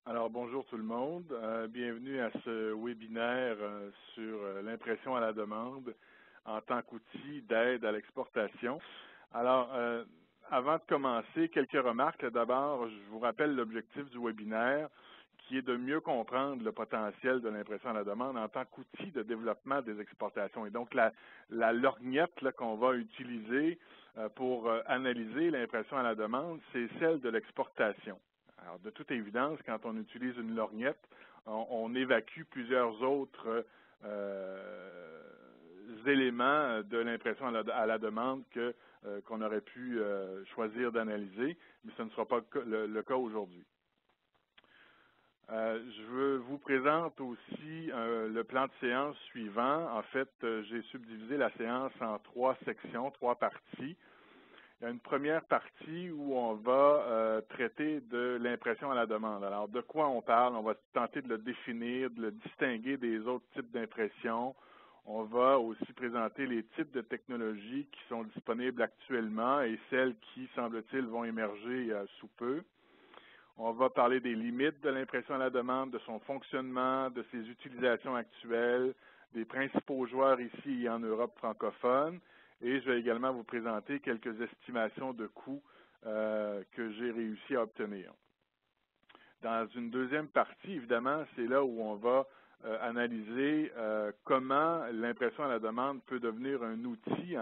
Alors, bonjour tout le monde. Bienvenue à ce webinaire sur l'impression à la demande en tant qu'outil d'aide à l'exportation. Alors, avant de commencer, quelques remarques. D'abord, je vous rappelle l'objectif du webinaire qui est de mieux comprendre le potentiel de l'impression à la demande en tant qu'outil de développement des exportations. Et donc, la lorgnette qu'on va utiliser pour analyser l'impression à la demande, c'est celle de l'exportation. Alors, de toute évidence, quand on utilise une lorgnette, on évacue plusieurs autres éléments de l'impression à la demande qu'on aurait pu choisir d'analyser, mais ce ne sera pas le cas aujourd'hui. Je vous présente aussi le plan de séance suivant. En fait, j'ai subdivisé la séance en 3 sections, 3 parties. Il y a une première partie où on va traiter de l'impression à la demande. Alors, de quoi on parle? On va tenter de le définir, de le distinguer des autres types d'impression. On va aussi présenter les types de technologies qui sont disponibles actuellement et celles qui, semble-t-il, vont émerger sous peu. On va parler des limites de l'impression à la demande, de son fonctionnement, de ses utilisations actuelles, des principaux joueurs ici et en Europe francophone. Et je vais également vous présenter quelques estimations de coûts que j'ai réussi à obtenir. Dans une deuxième partie, évidemment, c'est là où on va analyser comment l'impression à la demande peut devenir un outil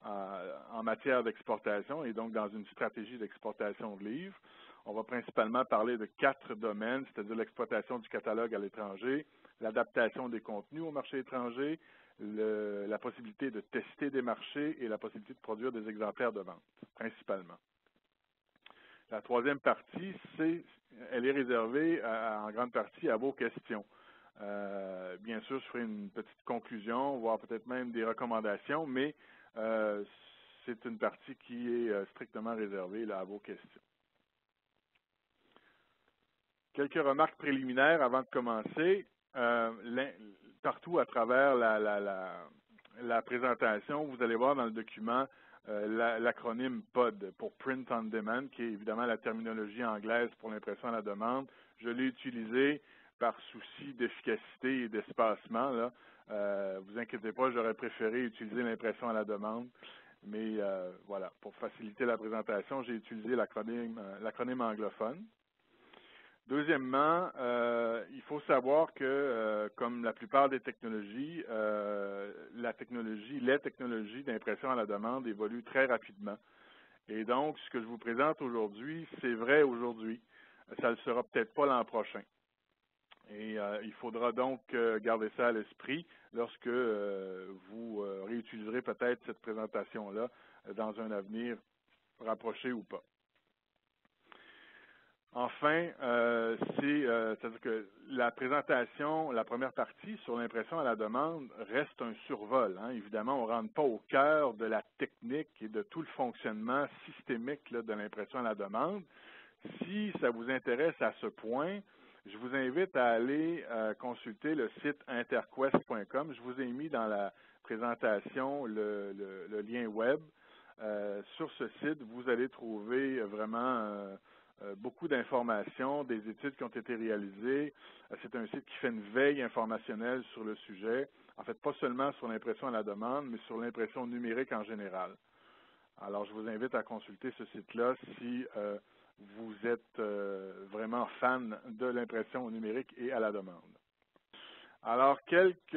en matière d'exportation et donc dans une stratégie d'exportation de livres. On va principalement parler de 4 domaines, c'est-à-dire l'exploitation du catalogue à l'étranger, l'adaptation des contenus au marché étranger, la possibilité de tester des marchés et la possibilité de produire des exemplaires de vente, principalement. La troisième partie, elle est réservée en grande partie à vos questions. Bien sûr, je ferai une petite conclusion, voire peut-être même des recommandations, mais c'est une partie qui est strictement réservée là, à vos questions. Quelques remarques préliminaires avant de commencer. Partout à travers la présentation, vous allez voir dans le document l'acronyme POD pour Print on Demand, qui est évidemment la terminologie anglaise pour l'impression à la demande. Je l'ai utilisé par souci d'efficacité et d'espacement. Vous inquiétez pas, j'aurais préféré utiliser l'impression à la demande. Mais voilà, pour faciliter la présentation, j'ai utilisé l'acronyme anglophone. Deuxièmement, il faut savoir que, comme la plupart des technologies, les technologies d'impression à la demande évoluent très rapidement. Et donc, ce que je vous présente aujourd'hui, c'est vrai aujourd'hui. Ça ne le sera peut-être pas l'an prochain. Et il faudra donc garder ça à l'esprit lorsque vous réutiliserez peut-être cette présentation-là dans un avenir rapproché ou pas. Enfin, c'est-à-dire que la présentation, la première partie sur l'impression à la demande reste un survol. Évidemment, on ne rentre pas au cœur de la technique et de tout le fonctionnement systémique de l'impression à la demande. Si ça vous intéresse à ce point, je vous invite à aller consulter le site interquest.com. Je vous ai mis dans la présentation le lien web. Sur ce site, vous allez trouver vraiment beaucoup d'informations, des études qui ont été réalisées. C'est un site qui fait une veille informationnelle sur le sujet. En fait, pas seulement sur l'impression à la demande, mais sur l'impression numérique en général. Alors, je vous invite à consulter ce site-là si vous êtes vraiment fan de l'impression numérique et à la demande. Alors, quelques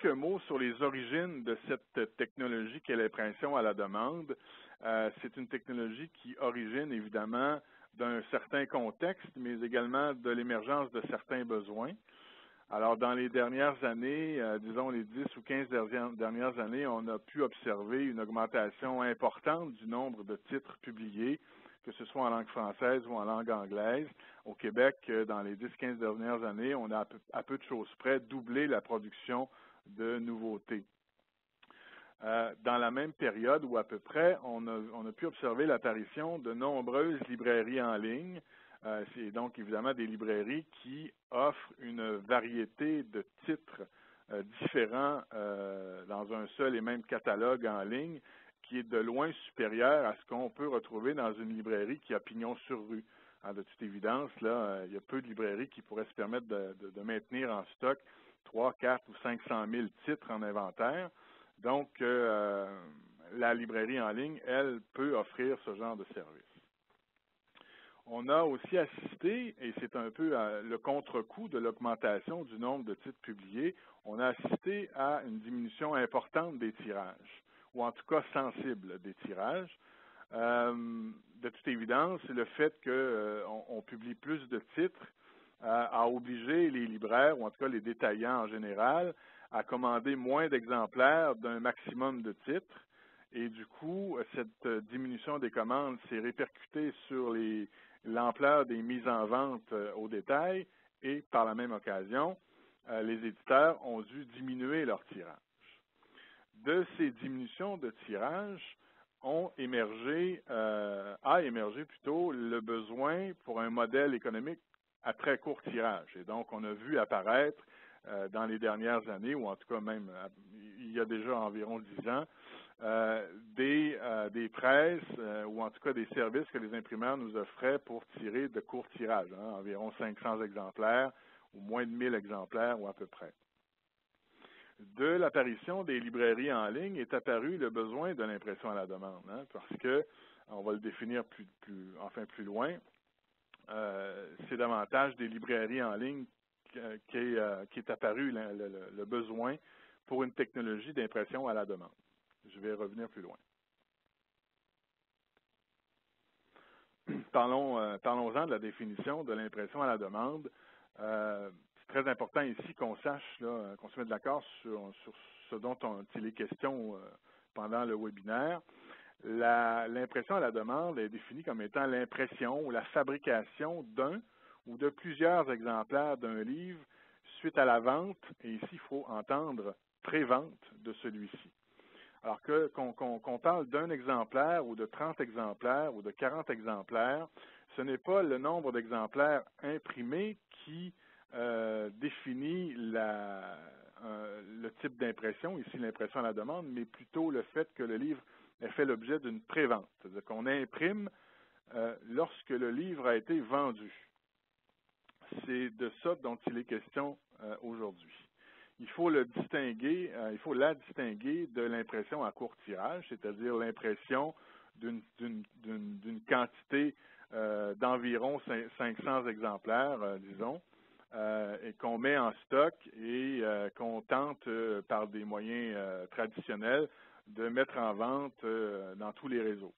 mots sur les origines de cette technologie qu'est l'impression à la demande. C'est une technologie qui origine évidemment d'un certain contexte, mais également de l'émergence de certains besoins. Alors, dans les dernières années, disons les 10 ou 15 dernières années, on a pu observer une augmentation importante du nombre de titres publiés, que ce soit en langue française ou en langue anglaise. Au Québec, dans les 10-15 dernières années, on a à peu de choses près doublé la production de nouveautés. Dans la même période, ou à peu près, on a pu observer l'apparition de nombreuses librairies en ligne. C'est donc évidemment des librairies qui offrent une variété de titres différents dans un seul et même catalogue en ligne, qui est de loin supérieur à ce qu'on peut retrouver dans une librairie qui a pignon sur rue. De toute évidence, là, il y a peu de librairies qui pourraient se permettre de maintenir en stock 3, 4 ou 500 000 titres en inventaire. Donc, la librairie en ligne, elle, peut offrir ce genre de service. On a aussi assisté, et c'est un peu le contre-coup de l'augmentation du nombre de titres publiés, on a assisté à une diminution importante des tirages, ou en tout cas sensible des tirages. De toute évidence, le fait qu'on publie plus de titres a obligé les libraires, ou en tout cas les détaillants en général, à commander moins d'exemplaires d'un maximum de titres. Et du coup, cette diminution des commandes s'est répercutée sur l'ampleur des mises en vente au détail et par la même occasion, les éditeurs ont dû diminuer leur tirage. De ces diminutions de tirage, a émergé plutôt le besoin pour un modèle économique à très court tirage. Et donc, on a vu apparaître dans les dernières années, ou en tout cas même il y a déjà environ 10 ans, des presses ou en tout cas des services que les imprimeurs nous offraient pour tirer de courts tirages, environ 500 exemplaires ou moins de 1000 exemplaires ou à peu près. De l'apparition des librairies en ligne est apparu le besoin de l'impression à la demande, parce que, on va le définir plus loin, c'est davantage des librairies en ligne qui est apparu le besoin pour une technologie d'impression à la demande. Je vais revenir plus loin. Parlons-en de la définition de l'impression à la demande. C'est très important ici qu'on sache, qu'on se mette d'accord sur ce dont il est question pendant le webinaire. L'impression à la demande est définie comme étant l'impression ou la fabrication d'un ou de plusieurs exemplaires d'un livre suite à la vente, et ici il faut entendre pré-vente de celui-ci. Alors qu'on parle d'un exemplaire ou de 30 exemplaires ou de 40 exemplaires, ce n'est pas le nombre d'exemplaires imprimés qui définit le type d'impression, ici l'impression à la demande, mais plutôt le fait que le livre ait fait l'objet d'une prévente, c'est-à-dire qu'on imprime lorsque le livre a été vendu. C'est de ça dont il est question aujourd'hui. Il faut la distinguer de l'impression à court tirage, c'est-à-dire l'impression d'une quantité d'environ 500 exemplaires, disons, et qu'on met en stock et qu'on tente par des moyens traditionnels de mettre en vente dans tous les réseaux.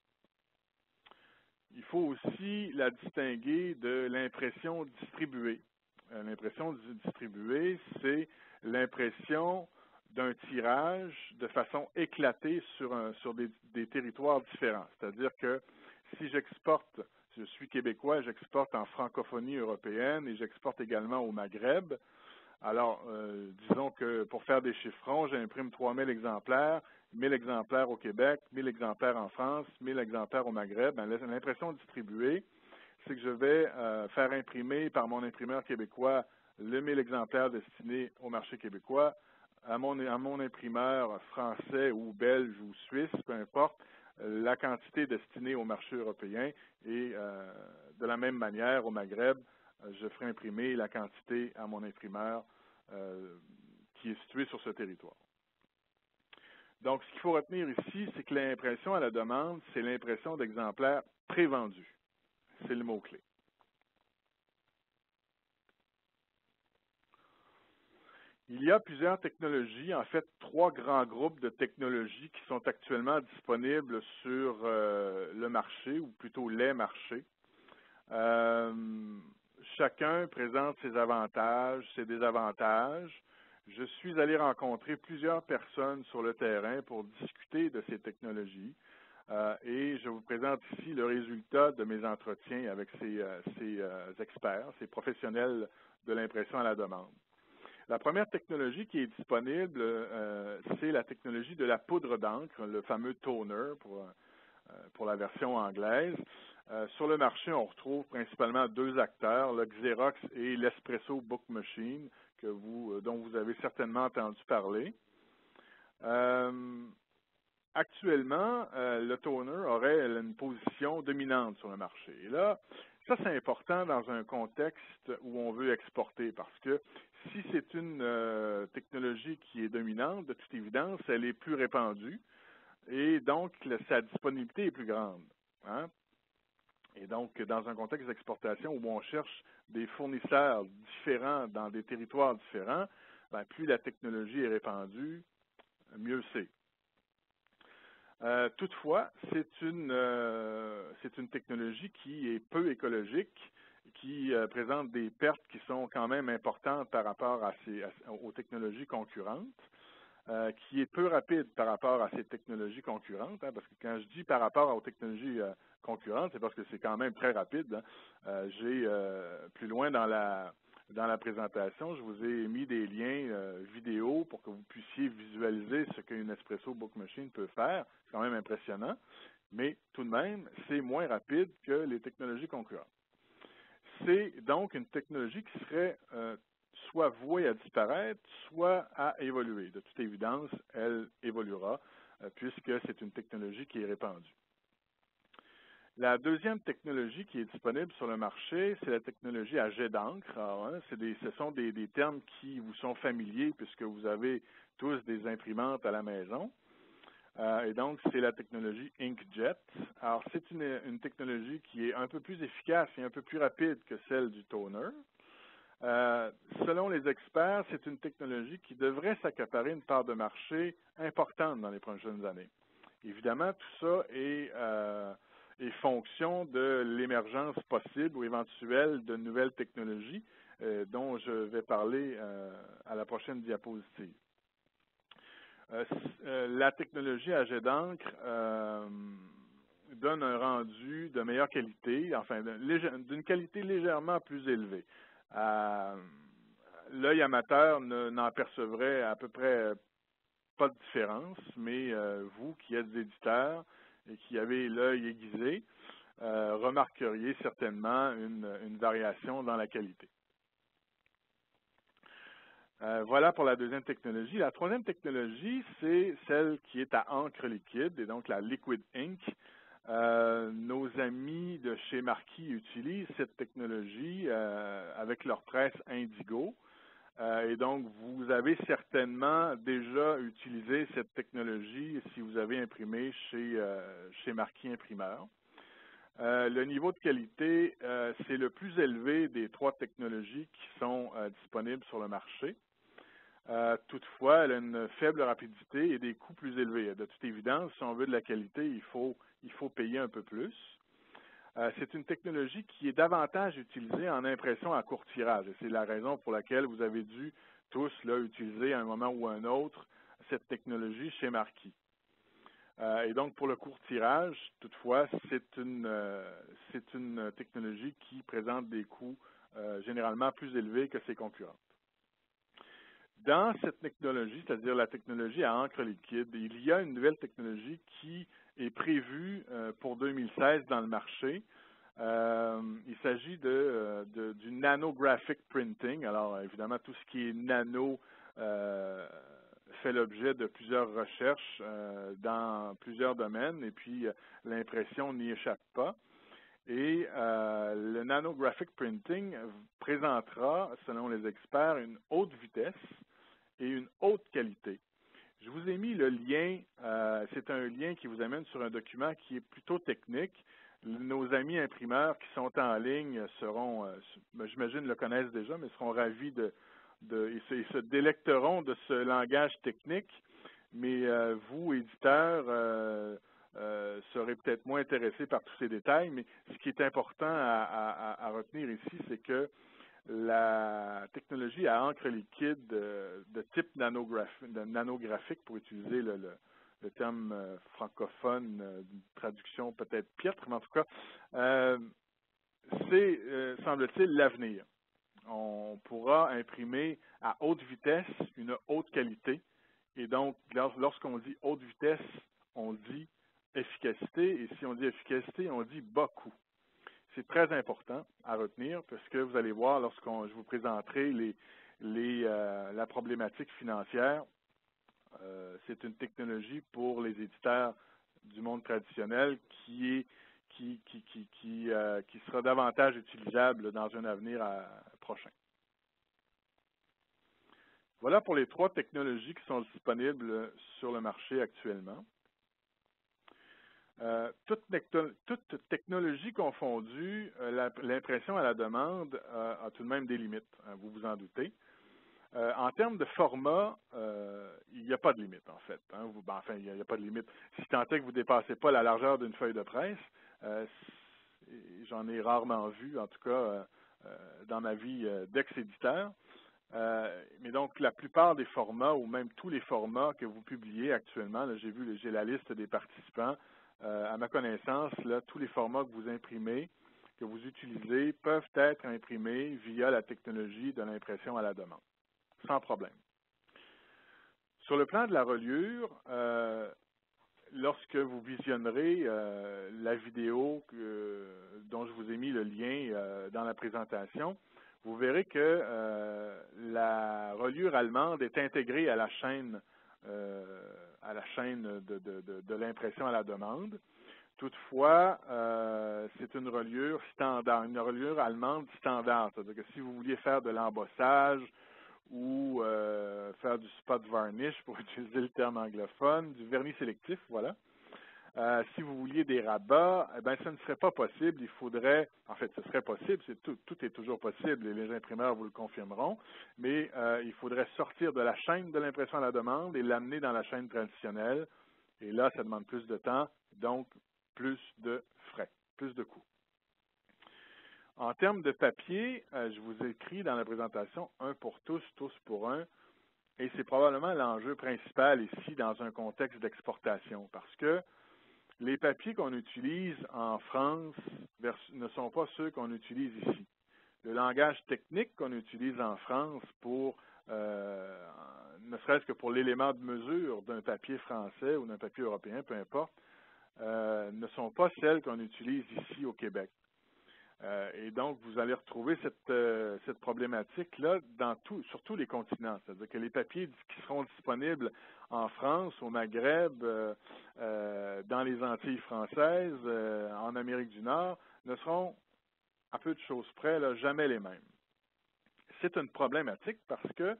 Il faut aussi la distinguer de l'impression distribuée. L'impression distribuée, c'est l'impression d'un tirage de façon éclatée sur des territoires différents. C'est-à-dire que si j'exporte, je suis québécois, j'exporte en francophonie européenne et j'exporte également au Maghreb. Alors, disons que pour faire des chiffrons, j'imprime 3000 exemplaires, 1000 exemplaires au Québec, 1000 exemplaires en France, 1000 exemplaires au Maghreb. L'impression distribuée, c'est que je vais faire imprimer par mon imprimeur québécois le 1000 exemplaires destinés au marché québécois, à mon imprimeur français ou belge ou suisse, peu importe, la quantité destinée au marché européen et de la même manière au Maghreb, je ferai imprimer la quantité à mon imprimeur qui est situé sur ce territoire. Donc, ce qu'il faut retenir ici, c'est que l'impression à la demande, c'est l'impression d'exemplaires prévendus. C'est le mot-clé. Il y a plusieurs technologies, en fait, 3 grands groupes de technologies qui sont actuellement disponibles sur le marché, ou plutôt les marchés. Chacun présente ses avantages, ses désavantages. Je suis allé rencontrer plusieurs personnes sur le terrain pour discuter de ces technologies et je vous présente ici le résultat de mes entretiens avec ces experts, ces professionnels de l'impression à la demande. La première technologie qui est disponible, c'est la technologie de la poudre d'encre, le fameux toner pour la version anglaise. Sur le marché, on retrouve principalement 2 acteurs, le Xerox et l'Espresso Book Machine, dont vous avez certainement entendu parler. Actuellement, le toner aurait une position dominante sur le marché. Et là, Ça, c'est important dans un contexte où on veut exporter parce que si c'est une technologie qui est dominante, de toute évidence, elle est plus répandue et donc sa disponibilité est plus grande. Hein? Et donc, dans un contexte d'exportation où on cherche des fournisseurs différents dans des territoires différents, bien, plus la technologie est répandue, mieux c'est. Toutefois, c'est une technologie qui est peu écologique, qui présente des pertes qui sont quand même importantes par rapport aux technologies concurrentes, qui est peu rapide par rapport à ces technologies concurrentes, hein, parce que quand je dis par rapport aux technologies concurrentes, c'est parce que c'est quand même très rapide. Hein. J'ai plus loin dans la présentation, je vous ai mis des liens vidéo pour que vous puissiez visualiser ce qu'une Espresso Book Machine peut faire. C'est quand même impressionnant, mais tout de même, c'est moins rapide que les technologies concurrentes. C'est donc une technologie qui serait soit vouée à disparaître, soit à évoluer. De toute évidence, elle évoluera puisque c'est une technologie qui est répandue. La deuxième technologie qui est disponible sur le marché, c'est la technologie à jet d'encre. Hein, ce sont des termes qui vous sont familiers puisque vous avez tous des imprimantes à la maison. Et donc, c'est la technologie inkjet. Alors, c'est une technologie qui est un peu plus efficace et un peu plus rapide que celle du toner. Selon les experts, c'est une technologie qui devrait s'accaparer une part de marché importante dans les prochaines années. Évidemment, tout ça est fonction de l'émergence possible ou éventuelle de nouvelles technologies dont je vais parler à la prochaine diapositive. La technologie à jet d'encre donne un rendu de meilleure qualité, enfin d'une qualité légèrement plus élevée. L'œil amateur n'en percevrait à peu près pas de différence, mais vous qui êtes éditeurs et qui avez l'œil aiguisé, remarqueriez certainement une variation dans la qualité. Voilà pour la deuxième technologie. La troisième technologie, c'est celle qui est à encre liquide, et donc la Liquid Ink. Nos amis de chez Marquis utilisent cette technologie avec leur presse Indigo. Et donc, vous avez certainement déjà utilisé cette technologie si vous avez imprimé chez Marquis Imprimeur. Le niveau de qualité, c'est le plus élevé des trois technologies qui sont disponibles sur le marché. Toutefois, elle a une faible rapidité et des coûts plus élevés. De toute évidence, si on veut de la qualité, il faut payer un peu plus. C'est une technologie qui est davantage utilisée en impression à court tirage. Et c'est la raison pour laquelle vous avez dû tous utiliser à un moment ou à un autre cette technologie chez Marquis. Et donc, pour le court tirage, toutefois, c'est une technologie qui présente des coûts généralement plus élevés que ses concurrentes. Dans cette technologie, c'est-à-dire la technologie à encre liquide, il y a une nouvelle technologie qui est prévue pour 2016 dans le marché. Il s'agit du nanographic printing. Alors, évidemment, tout ce qui est nano fait l'objet de plusieurs recherches dans plusieurs domaines, et puis l'impression n'y échappe pas. Et le nanographic printing présentera, selon les experts, une haute vitesse et une haute qualité. Je vous ai mis le lien, c'est un lien qui vous amène sur un document qui est plutôt technique. Nos amis imprimeurs qui sont en ligne seront, j'imagine le connaissent déjà, mais seront ravis ils se délecteront de ce langage technique. Mais vous, éditeurs, serez peut-être moins intéressés par tous ces détails. Mais ce qui est important à retenir ici, c'est que la technologie à encre liquide de type nanographique, pour utiliser le terme francophone, d'une traduction peut-être piètre, mais en tout cas, c'est, semble-t-il, l'avenir. On pourra imprimer à haute vitesse une haute qualité. Et donc, lorsqu'on dit haute vitesse, on dit efficacité. Et si on dit efficacité, on dit bas coût. C'est très important à retenir parce que vous allez voir lorsque je vous présenterai la problématique financière. C'est une technologie pour les éditeurs du monde traditionnel qui qui sera davantage utilisable dans un avenir prochain. Voilà pour les 3 technologies qui sont disponibles sur le marché actuellement. Toute technologie confondue, l'impression à la demande a tout de même des limites, hein, vous vous en doutez. En termes de format, il n'y a pas de limite, en fait. Hein. Enfin, il n'y a pas de limite. Si tant est que vous ne dépassez pas la largeur d'une feuille de presse, j'en ai rarement vu, en tout cas, dans ma vie d'ex-éditeur. Mais donc, la plupart des formats, ou même tous les formats que vous publiez actuellement, j'ai la liste des participants. À ma connaissance, là, tous les formats que vous imprimez, que vous utilisez, peuvent être imprimés via la technologie de l'impression à la demande, sans problème. Sur le plan de la reliure, lorsque vous visionnerez la vidéo dont je vous ai mis le lien dans la présentation, vous verrez que la reliure allemande est intégrée à la chaîne de l'impression à la demande. Toutefois, c'est une reliure standard, une reliure allemande standard. C'est-à-dire que si vous vouliez faire de l'embossage ou faire du spot varnish, pour utiliser le terme anglophone, du vernis sélectif, voilà. Si vous vouliez des rabats, eh bien, ça ne serait pas possible. Il faudrait, en fait, ce serait possible, tout est toujours possible et les imprimeurs vous le confirmeront, mais il faudrait sortir de la chaîne de l'impression à la demande et l'amener dans la chaîne traditionnelle. Et là, ça demande plus de temps, donc plus de frais, plus de coûts. En termes de papier, je vous ai écrit dans la présentation un pour tous, tous pour un, et c'est probablement l'enjeu principal ici dans un contexte d'exportation, parce que les papiers qu'on utilise en France ne sont pas ceux qu'on utilise ici. Le langage technique qu'on utilise en France pour, ne serait-ce que pour l'élément de mesure d'un papier français ou d'un papier européen, peu importe, ne sont pas celles qu'on utilise ici au Québec. Et donc, vous allez retrouver cette problématique-là sur tous les continents. C'est-à-dire que les papiers qui seront disponibles en France, au Maghreb, dans les Antilles françaises, en Amérique du Nord, ne seront, à peu de choses près, là, jamais les mêmes. C'est une problématique parce que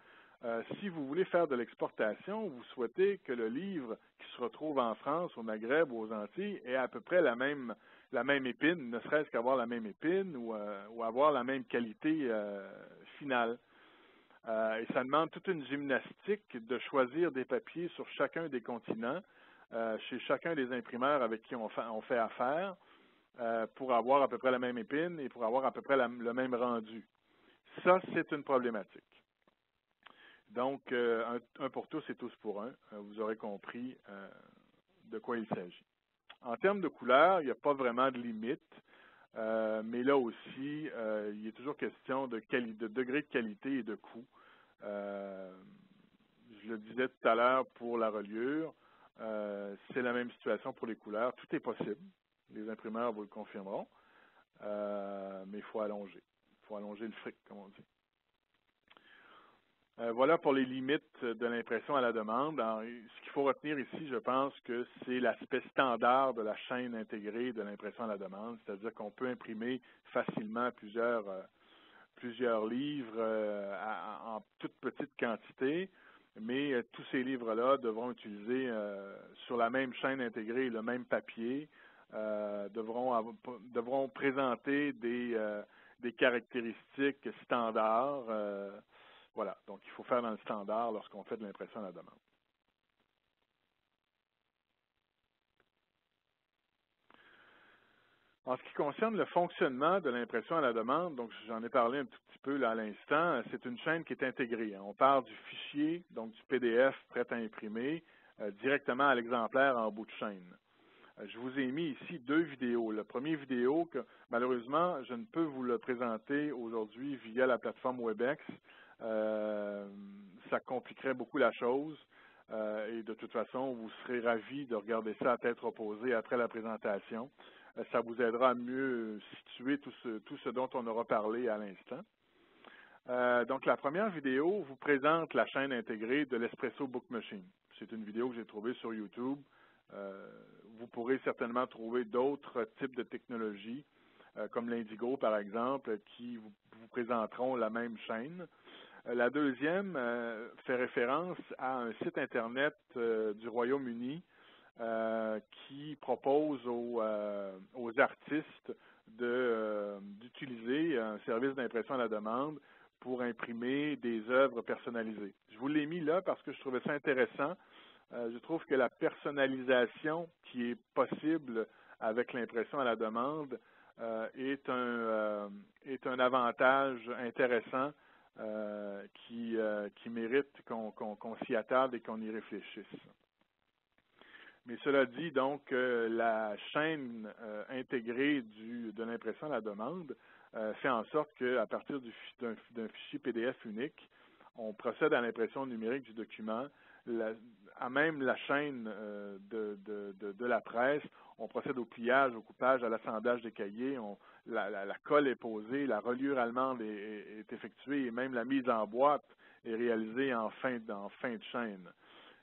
si vous voulez faire de l'exportation, vous souhaitez que le livre qui se retrouve en France, au Maghreb ou aux Antilles ait à peu près la même épine, ne serait-ce qu'avoir la même épine ou avoir la même qualité finale. Et ça demande toute une gymnastique de choisir des papiers sur chacun des continents, chez chacun des imprimeurs avec qui on fait affaire, pour avoir à peu près la même épine et pour avoir à peu près le même rendu. Ça, c'est une problématique. Donc, un pour tous et tous pour un, vous aurez compris de quoi il s'agit. En termes de couleur, il n'y a pas vraiment de limite, mais là aussi, il est toujours question de degré de qualité et de coût. Je le disais tout à l'heure pour la reliure, c'est la même situation pour les couleurs. Tout est possible. Les imprimeurs vous le confirmeront, mais il faut allonger. Il faut allonger le fric, comme on dit. Voilà pour les limites de l'impression à la demande. Alors, ce qu'il faut retenir ici, je pense que c'est l'aspect standard de la chaîne intégrée de l'impression à la demande, c'est-à-dire qu'on peut imprimer facilement plusieurs livres en toute petite quantité, mais tous ces livres-là devront utiliser sur la même chaîne intégrée le même papier, devront présenter des caractéristiques standards. Voilà, donc il faut faire dans le standard lorsqu'on fait de l'impression à la demande. En ce qui concerne le fonctionnement de l'impression à la demande, donc j'en ai parlé un tout petit peu là à l'instant, c'est une chaîne qui est intégrée. On part du fichier, donc du PDF prêt à imprimer, directement à l'exemplaire en bout de chaîne. Je vous ai mis ici 2 vidéos. La première vidéo, que malheureusement, je ne peux vous le présenter aujourd'hui via la plateforme WebEx. Ça compliquerait beaucoup la chose et de toute façon, vous serez ravis de regarder ça à tête reposée après la présentation. Ça vous aidera à mieux situer tout ce dont on aura parlé à l'instant. Donc, la première vidéo vous présente la chaîne intégrée de l'Espresso Book Machine. C'est une vidéo que j'ai trouvée sur YouTube. Vous pourrez certainement trouver d'autres types de technologies, comme l'Indigo, par exemple, qui vous présenteront la même chaîne. La deuxième fait référence à un site Internet du Royaume-Uni qui propose aux artistes d'utiliser un service d'impression à la demande pour imprimer des œuvres personnalisées. Je vous l'ai mis là parce que je trouvais ça intéressant. Je trouve que la personnalisation qui est possible avec l'impression à la demande est un avantage intéressant qui mérite qu'on s'y attarde et qu'on y réfléchisse. Mais cela dit, donc, la chaîne intégrée de l'impression à la demande fait en sorte qu'à partir d'un fichier PDF unique, on procède à l'impression numérique du document. À même la chaîne de la presse, on procède au pliage, au coupage, à l'assemblage des cahiers, la colle est posée, la reliure allemande est effectuée et même la mise en boîte est réalisée en fin de chaîne.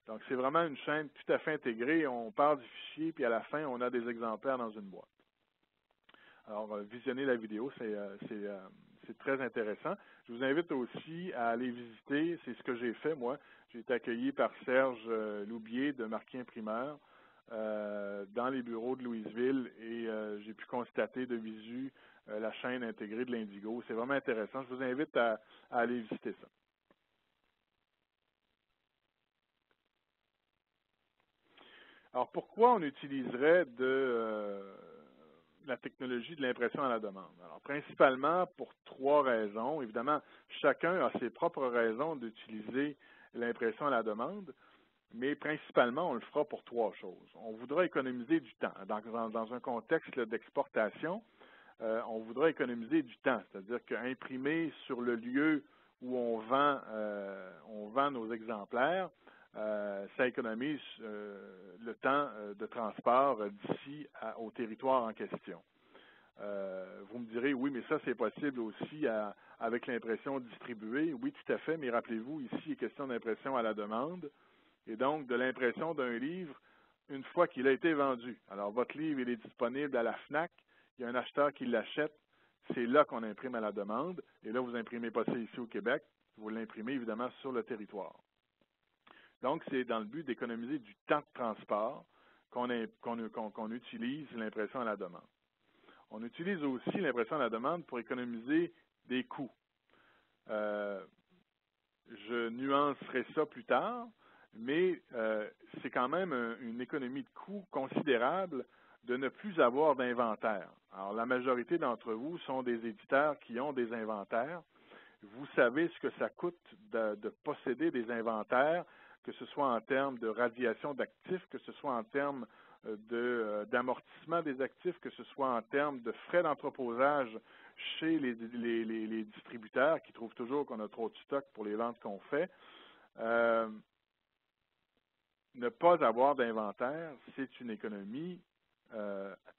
Donc, c'est vraiment une chaîne tout à fait intégrée. On part du fichier, puis à la fin, on a des exemplaires dans une boîte. Alors, visionnez la vidéo, c'est très intéressant. Je vous invite aussi à aller visiter, c'est ce que j'ai fait, moi. J'ai été accueilli par Serge Loubier de Marquis Imprimeur dans les bureaux de Louisville et j'ai pu constater de visu la chaîne intégrée de l'Indigo. C'est vraiment intéressant. Je vous invite à aller visiter ça. Alors, pourquoi on utiliserait la technologie de l'impression à la demande? Alors, principalement pour trois raisons. Évidemment, chacun a ses propres raisons d'utiliser l'impression à la demande, mais principalement, on le fera pour trois choses. On voudra économiser du temps. Dans un contexte d'exportation, on voudra économiser du temps, c'est-à-dire qu'imprimer sur le lieu où on vend nos exemplaires, ça économise le temps de transport d'ici au territoire en question. Vous me direz, oui, mais ça, c'est possible aussi avec l'impression distribuée. Oui, tout à fait, mais rappelez-vous, ici, il est question d'impression à la demande et donc de l'impression d'un livre une fois qu'il a été vendu. Alors, votre livre, il est disponible à la FNAC, il y a un acheteur qui l'achète, c'est là qu'on imprime à la demande, et là, vous n'imprimez pas ça ici au Québec, vous l'imprimez évidemment sur le territoire. Donc, c'est dans le but d'économiser du temps de transport qu'on utilise l'impression à la demande. On utilise aussi l'impression à la demande pour économiser des coûts. Je nuancerai ça plus tard, mais c'est quand même une économie de coûts considérable de ne plus avoir d'inventaire. Alors, la majorité d'entre vous sont des éditeurs qui ont des inventaires. Vous savez ce que ça coûte de posséder des inventaires, que ce soit en termes de radiation d'actifs, que ce soit en termes d'amortissement des actifs, que ce soit en termes de frais d'entreposage chez les distributeurs qui trouvent toujours qu'on a trop de stock pour les ventes qu'on fait. Ne pas avoir d'inventaire, c'est une économie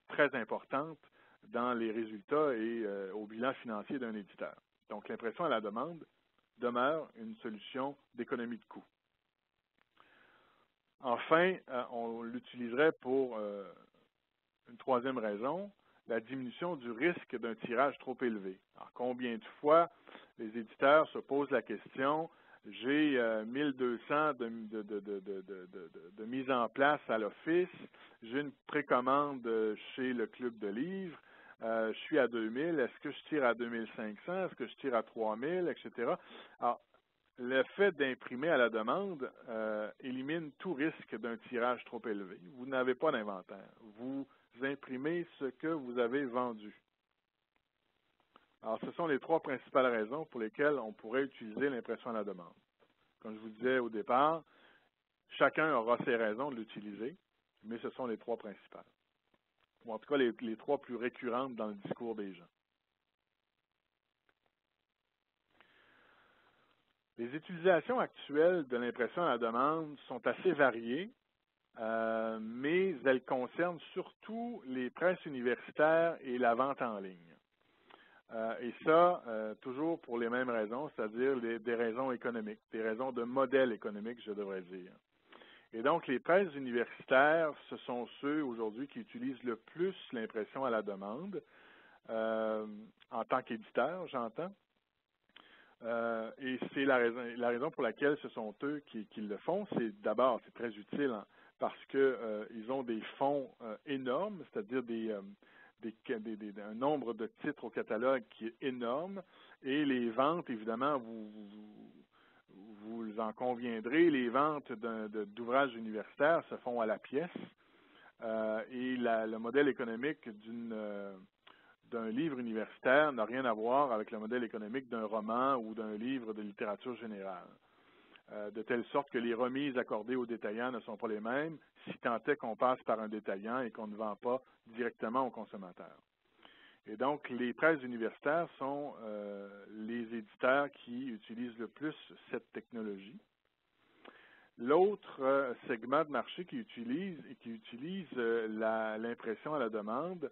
très importante dans les résultats et au bilan financier d'un éditeur. Donc, l'impression à la demande demeure une solution d'économie de coûts. Enfin, on l'utiliserait pour une troisième raison, la diminution du risque d'un tirage trop élevé. Alors, combien de fois les éditeurs se posent la question, j'ai 1200 de mise en place à l'office, j'ai une précommande chez le club de livres, je suis à 2000, est-ce que je tire à 2500, est-ce que je tire à 3000, etc. Alors, le fait d'imprimer à la demande élimine tout risque d'un tirage trop élevé. Vous n'avez pas d'inventaire. Vous imprimez ce que vous avez vendu. Alors, ce sont les trois principales raisons pour lesquelles on pourrait utiliser l'impression à la demande. Comme je vous disais au départ, chacun aura ses raisons de l'utiliser, mais ce sont les trois principales. Ou en tout cas, les trois plus récurrentes dans le discours des gens. Les utilisations actuelles de l'impression à la demande sont assez variées, mais elles concernent surtout les presses universitaires et la vente en ligne. Et ça, toujours pour les mêmes raisons, c'est-à-dire des raisons économiques, des raisons de modèle économique, je devrais dire. Et donc, les presses universitaires, ce sont ceux aujourd'hui qui utilisent le plus l'impression à la demande, en tant qu'éditeur, j'entends. Et c'est la raison pour laquelle ce sont eux qui le font. C'est d'abord, c'est très utile parce que ils ont des fonds énormes, c'est-à-dire un nombre de titres au catalogue qui est énorme. Et les ventes, évidemment, vous en conviendrez, les ventes d'ouvrages universitaires se font à la pièce. Et le modèle économique d'un livre universitaire n'a rien à voir avec le modèle économique d'un roman ou d'un livre de littérature générale. De telle sorte que les remises accordées aux détaillants ne sont pas les mêmes, si tant est qu'on passe par un détaillant et qu'on ne vend pas directement aux consommateurs. Et donc, les presses universitaires sont les éditeurs qui utilisent le plus cette technologie. L'autre segment de marché qui utilise l'impression à la demande,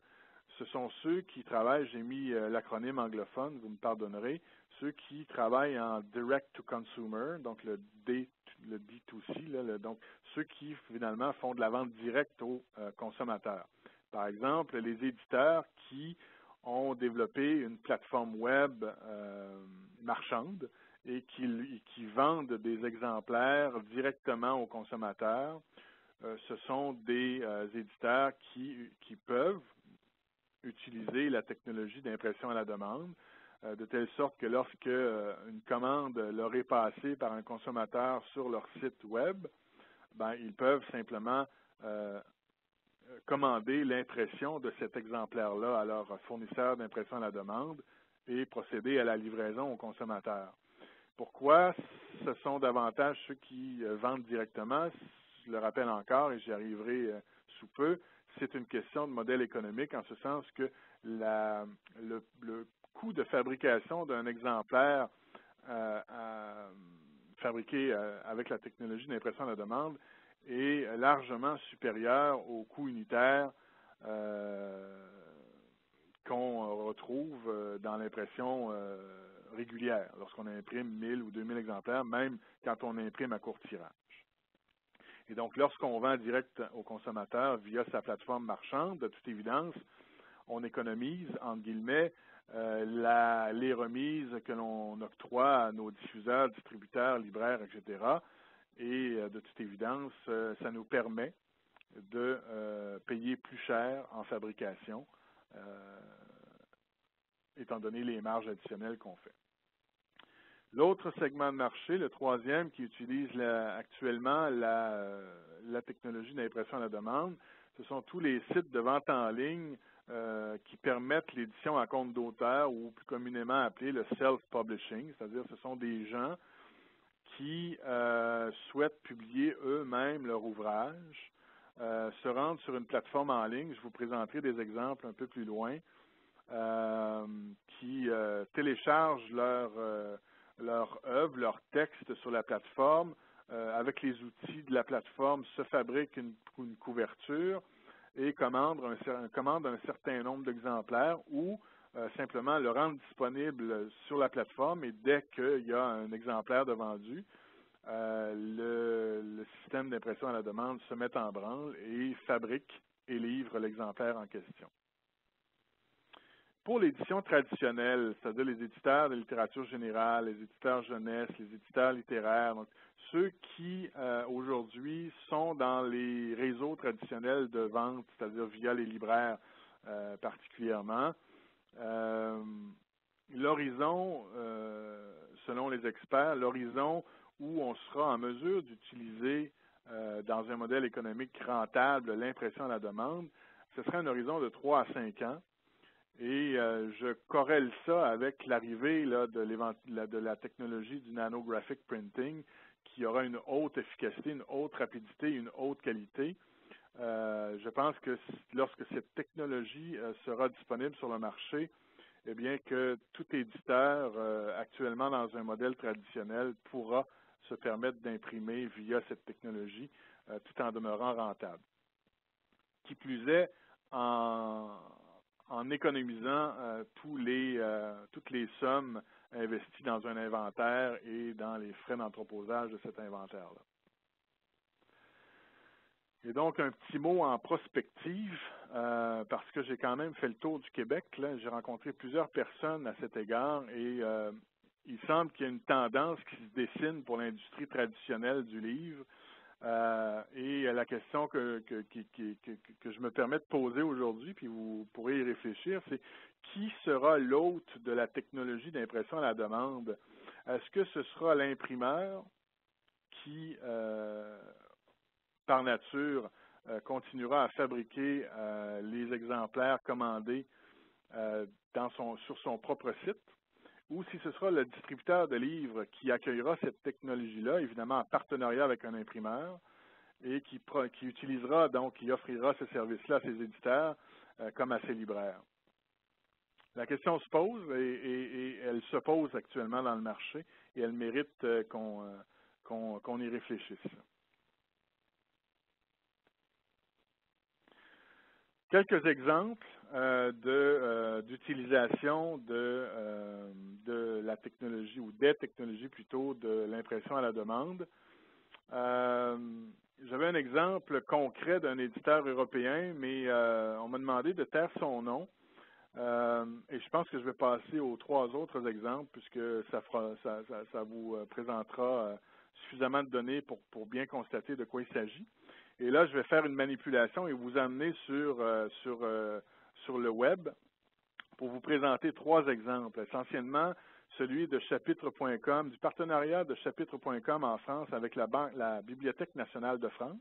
ce sont ceux qui travaillent, j'ai mis l'acronyme anglophone, vous me pardonnerez, ceux qui travaillent en direct to consumer, donc le D2C, donc ceux qui finalement font de la vente directe aux consommateurs. Par exemple, les éditeurs qui ont développé une plateforme web marchande et qui vendent des exemplaires directement aux consommateurs. Ce sont des éditeurs qui peuvent utiliser la technologie d'impression à la demande, de telle sorte que lorsque une commande leur est passée par un consommateur sur leur site web, ils peuvent simplement commander l'impression de cet exemplaire-là à leur fournisseur d'impression à la demande et procéder à la livraison au consommateur. Pourquoi ce sont davantage ceux qui vendent directement? Je le rappelle encore et j'y arriverai sous peu. C'est une question de modèle économique en ce sens que le coût de fabrication d'un exemplaire fabriqué avec la technologie d'impression à la demande est largement supérieur au coût unitaire qu'on retrouve dans l'impression régulière, lorsqu'on imprime 1000 ou 2000 exemplaires, même quand on imprime à court tirage. Et donc, lorsqu'on vend direct au consommateur via sa plateforme marchande, de toute évidence, on économise, entre guillemets, les remises que l'on octroie à nos diffuseurs, distributeurs, libraires, etc. Et de toute évidence, ça nous permet de payer plus cher en fabrication, étant donné les marges additionnelles qu'on fait. L'autre segment de marché, le troisième, qui utilise actuellement la technologie d'impression à la demande, ce sont tous les sites de vente en ligne qui permettent l'édition à compte d'auteur ou plus communément appelé le self-publishing, c'est-à-dire ce sont des gens qui souhaitent publier eux-mêmes leur ouvrage, se rendre sur une plateforme en ligne, je vous présenterai des exemples un peu plus loin, qui téléchargent leur œuvre, leur texte sur la plateforme. Avec les outils de la plateforme, se fabrique une couverture et commande un certain nombre d'exemplaires ou simplement le rendre disponible sur la plateforme et dès qu'il y a un exemplaire de vendu, le système d'impression à la demande se met en branle et fabrique et livre l'exemplaire en question. Pour l'édition traditionnelle, c'est-à-dire les éditeurs de littérature générale, les éditeurs jeunesse, les éditeurs littéraires, donc ceux qui aujourd'hui sont dans les réseaux traditionnels de vente, c'est-à-dire via les libraires particulièrement, l'horizon, selon les experts, l'horizon où on sera en mesure d'utiliser dans un modèle économique rentable l'impression à la demande, ce serait un horizon de 3 à 5 ans. Et je corrèle ça avec l'arrivée de la technologie du nanographic printing qui aura une haute efficacité, une haute rapidité, une haute qualité. Je pense que lorsque cette technologie sera disponible sur le marché, eh bien que tout éditeur actuellement dans un modèle traditionnel pourra se permettre d'imprimer via cette technologie tout en demeurant rentable. Qui plus est, en économisant toutes les sommes investies dans un inventaire et dans les frais d'entreposage de cet inventaire-là. Et donc, un petit mot en prospective, parce que j'ai quand même fait le tour du Québec. Là, j'ai rencontré plusieurs personnes à cet égard et il semble qu'il y a une tendance qui se dessine pour l'industrie traditionnelle du livre. Et la question que je me permets de poser aujourd'hui, puis vous pourrez y réfléchir, c'est qui sera l'hôte de la technologie d'impression à la demande? Est-ce que ce sera l'imprimeur qui, par nature, continuera à fabriquer les exemplaires commandés sur son propre site, ou si ce sera le distributeur de livres qui accueillera cette technologie-là, évidemment en partenariat avec un imprimeur, et qui utilisera, donc, qui offrira ce service-là à ses éditeurs comme à ses libraires. La question se pose et elle se pose actuellement dans le marché et elle mérite qu'on y réfléchisse. Quelques exemples d'utilisation de la technologie ou des technologies plutôt de l'impression à la demande. J'avais un exemple concret d'un éditeur européen, mais on m'a demandé de taire son nom. Et je pense que je vais passer aux 3 autres exemples puisque ça vous présentera suffisamment de données pour bien constater de quoi il s'agit. Et là, je vais faire une manipulation et vous amener sur le web pour vous présenter 3 exemples. Essentiellement, celui de chapitre.com, du partenariat de chapitre.com en France avec la Bibliothèque nationale de France.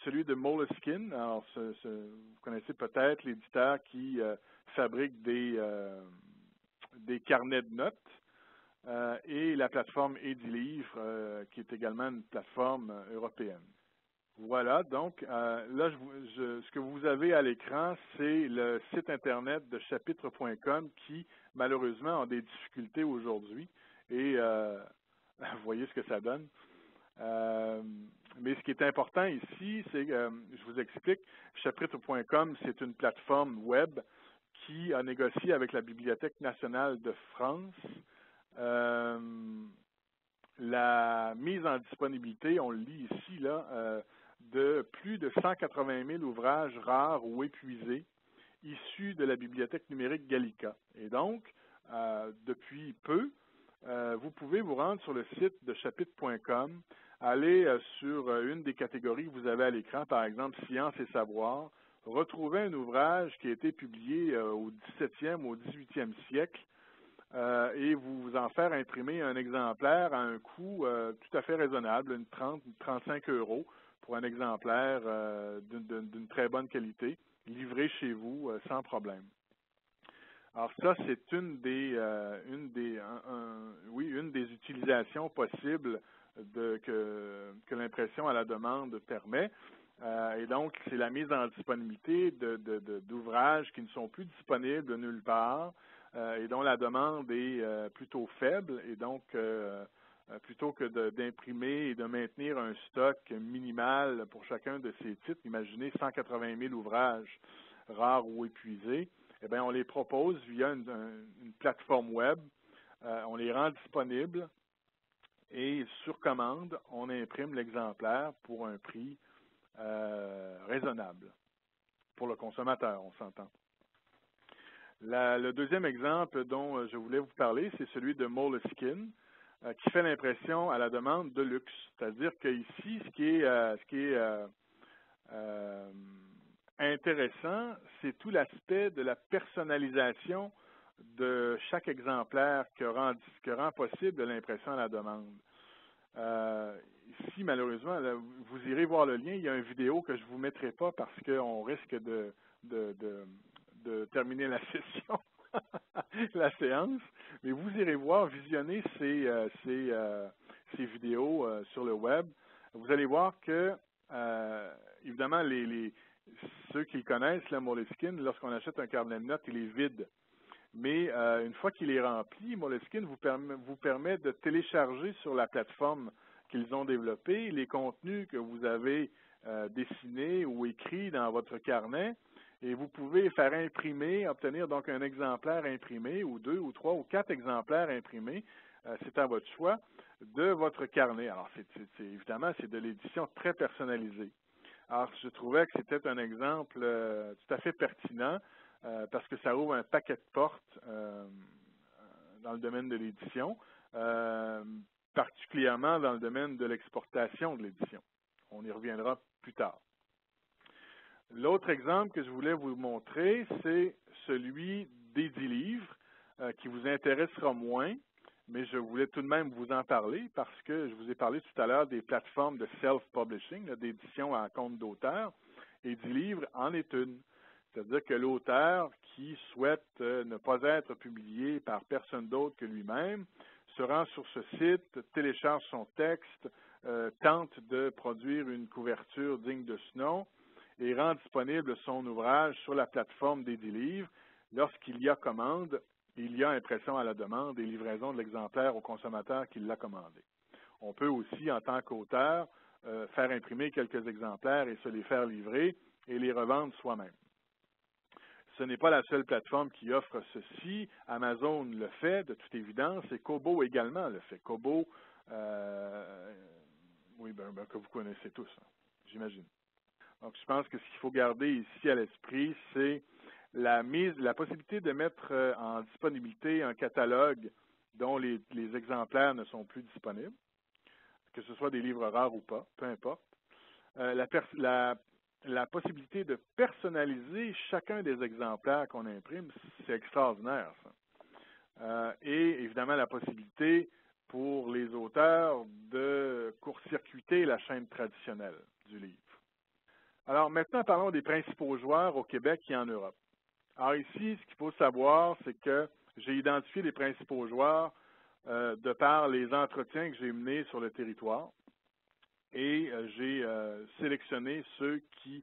Celui de Moleskine. Alors, vous connaissez peut-être l'éditeur qui fabrique des carnets de notes. Et la plateforme Edilivre, qui est également une plateforme européenne. Voilà, donc là, ce que vous avez à l'écran, c'est le site Internet de chapitre.com qui, malheureusement, a des difficultés aujourd'hui. Et vous voyez ce que ça donne. Mais ce qui est important ici, c'est que je vous explique, chapitre.com, c'est une plateforme web qui a négocié avec la Bibliothèque nationale de France la mise en disponibilité, on le lit ici, là, de plus de 180 000 ouvrages rares ou épuisés issus de la bibliothèque numérique Gallica. Et donc, depuis peu, vous pouvez vous rendre sur le site de chapitre.com, aller sur une des catégories que vous avez à l'écran, par exemple Sciences et Savoir, retrouver un ouvrage qui a été publié au 17e ou au 18e siècle, et vous en faire imprimer un exemplaire à un coût tout à fait raisonnable, une 35 € pour un exemplaire d'une très bonne qualité, livré chez vous sans problème. Alors ça, c'est une des utilisations possibles que l'impression à la demande permet. Et donc, c'est la mise en disponibilité d'ouvrages qui ne sont plus disponibles de nulle part et dont la demande est plutôt faible. Et donc, plutôt que d'imprimer et de maintenir un stock minimal pour chacun de ces titres, imaginez 180 000 ouvrages rares ou épuisés, eh bien, on les propose via une plateforme web, on les rend disponibles et sur commande, on imprime l'exemplaire pour un prix raisonnable pour le consommateur, on s'entend. Le deuxième exemple dont je voulais vous parler, c'est celui de Moleskine, qui fait l'impression à la demande de luxe. C'est-à-dire qu'ici, ce qui est intéressant, c'est tout l'aspect de la personnalisation de chaque exemplaire que rend possible l'impression à la demande. Ici, malheureusement, là, vous irez voir le lien. Il y a une vidéo que je ne vous mettrai pas parce qu'on risque de terminer la session, la séance. Mais vous irez voir, visionner ces vidéos sur le web. Vous allez voir que, évidemment, ceux qui le connaissent, la Moleskine, lorsqu'on achète un carnet de notes, il est vide. Mais une fois qu'il est rempli, Moleskine vous permet de télécharger sur la plateforme qu'ils ont développée les contenus que vous avez dessinés ou écrits dans votre carnet. Et vous pouvez faire imprimer, obtenir donc un exemplaire imprimé, ou 2, ou 3, ou 4 exemplaires imprimés, c'est à votre choix, de votre carnet. Alors, évidemment, c'est de l'édition très personnalisée. Alors, je trouvais que c'était un exemple tout à fait pertinent parce que ça ouvre un paquet de portes dans le domaine de l'édition, particulièrement dans le domaine de l'exportation de l'édition. On y reviendra plus tard. L'autre exemple que je voulais vous montrer, c'est celui d'Edilivre, qui vous intéressera moins, mais je voulais tout de même vous en parler parce que je vous ai parlé tout à l'heure des plateformes de self-publishing, d'édition à compte d'auteur. Edilivre en est une. C'est-à-dire que l'auteur qui souhaite ne pas être publié par personne d'autre que lui-même se rend sur ce site, télécharge son texte, tente de produire une couverture digne de ce nom et rend disponible son ouvrage sur la plateforme d'Edilivre. Lorsqu'il y a commande, il y a impression à la demande et livraison de l'exemplaire au consommateur qui l'a commandé. On peut aussi, en tant qu'auteur, faire imprimer quelques exemplaires et se les faire livrer et les revendre soi-même. Ce n'est pas la seule plateforme qui offre ceci. Amazon le fait, de toute évidence, et Kobo également le fait. Kobo, oui, que vous connaissez tous, hein, j'imagine. Donc, je pense que ce qu'il faut garder ici à l'esprit, c'est la possibilité de mettre en disponibilité un catalogue dont les exemplaires ne sont plus disponibles, que ce soit des livres rares ou pas, peu importe. La possibilité de personnaliser chacun des exemplaires qu'on imprime, c'est extraordinaire, ça. Et évidemment, la possibilité pour les auteurs de court-circuiter la chaîne traditionnelle du livre. Alors maintenant, parlons des principaux joueurs au Québec et en Europe. Alors ici, ce qu'il faut savoir, c'est que j'ai identifié les principaux joueurs de par les entretiens que j'ai menés sur le territoire et j'ai sélectionné ceux qui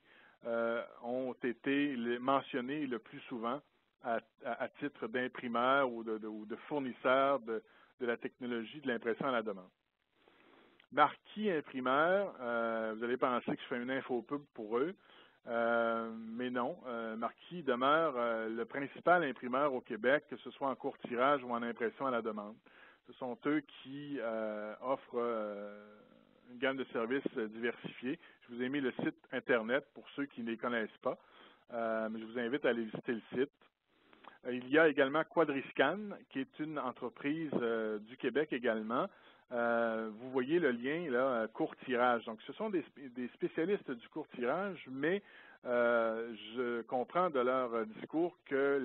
ont été mentionnés le plus souvent à titre d'imprimeur ou de fournisseur de la technologie de l'impression à la demande. Marquis Imprimeur, vous allez penser que je fais une infopub pour eux, mais non. Marquis demeure le principal imprimeur au Québec, que ce soit en court tirage ou en impression à la demande. Ce sont eux qui offrent une gamme de services diversifiés. Je vous ai mis le site Internet pour ceux qui ne les connaissent pas, mais je vous invite à aller visiter le site. Il y a également Quadriscan, qui est une entreprise du Québec également. Vous voyez le lien, là, court tirage. Donc, ce sont des spécialistes du court tirage, mais je comprends de leur discours que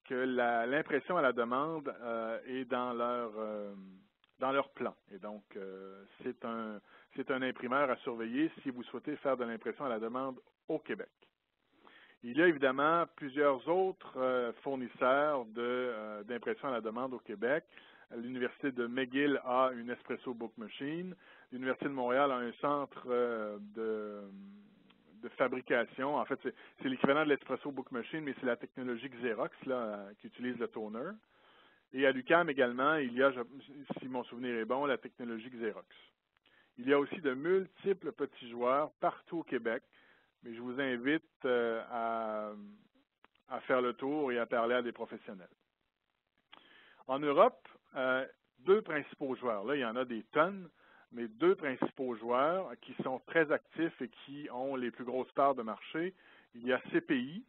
l'impression à la demande est dans leur plan. Et donc, c'est un imprimeur à surveiller si vous souhaitez faire de l'impression à la demande au Québec. Il y a évidemment plusieurs autres fournisseurs d'impression à la demande au Québec. L'Université de McGill a une Espresso Book Machine. L'Université de Montréal a un centre de fabrication. En fait, c'est l'équivalent de l'Espresso Book Machine, mais c'est la technologie Xerox là, qui utilise le toner. Et à l'UQAM également, il y a, si mon souvenir est bon, la technologie Xerox. Il y a aussi de multiples petits joueurs partout au Québec, mais je vous invite à faire le tour et à parler à des professionnels. En Europe, deux principaux joueurs. Là, il y en a des tonnes, mais deux principaux joueurs qui sont très actifs et qui ont les plus grosses parts de marché. Il y a CPI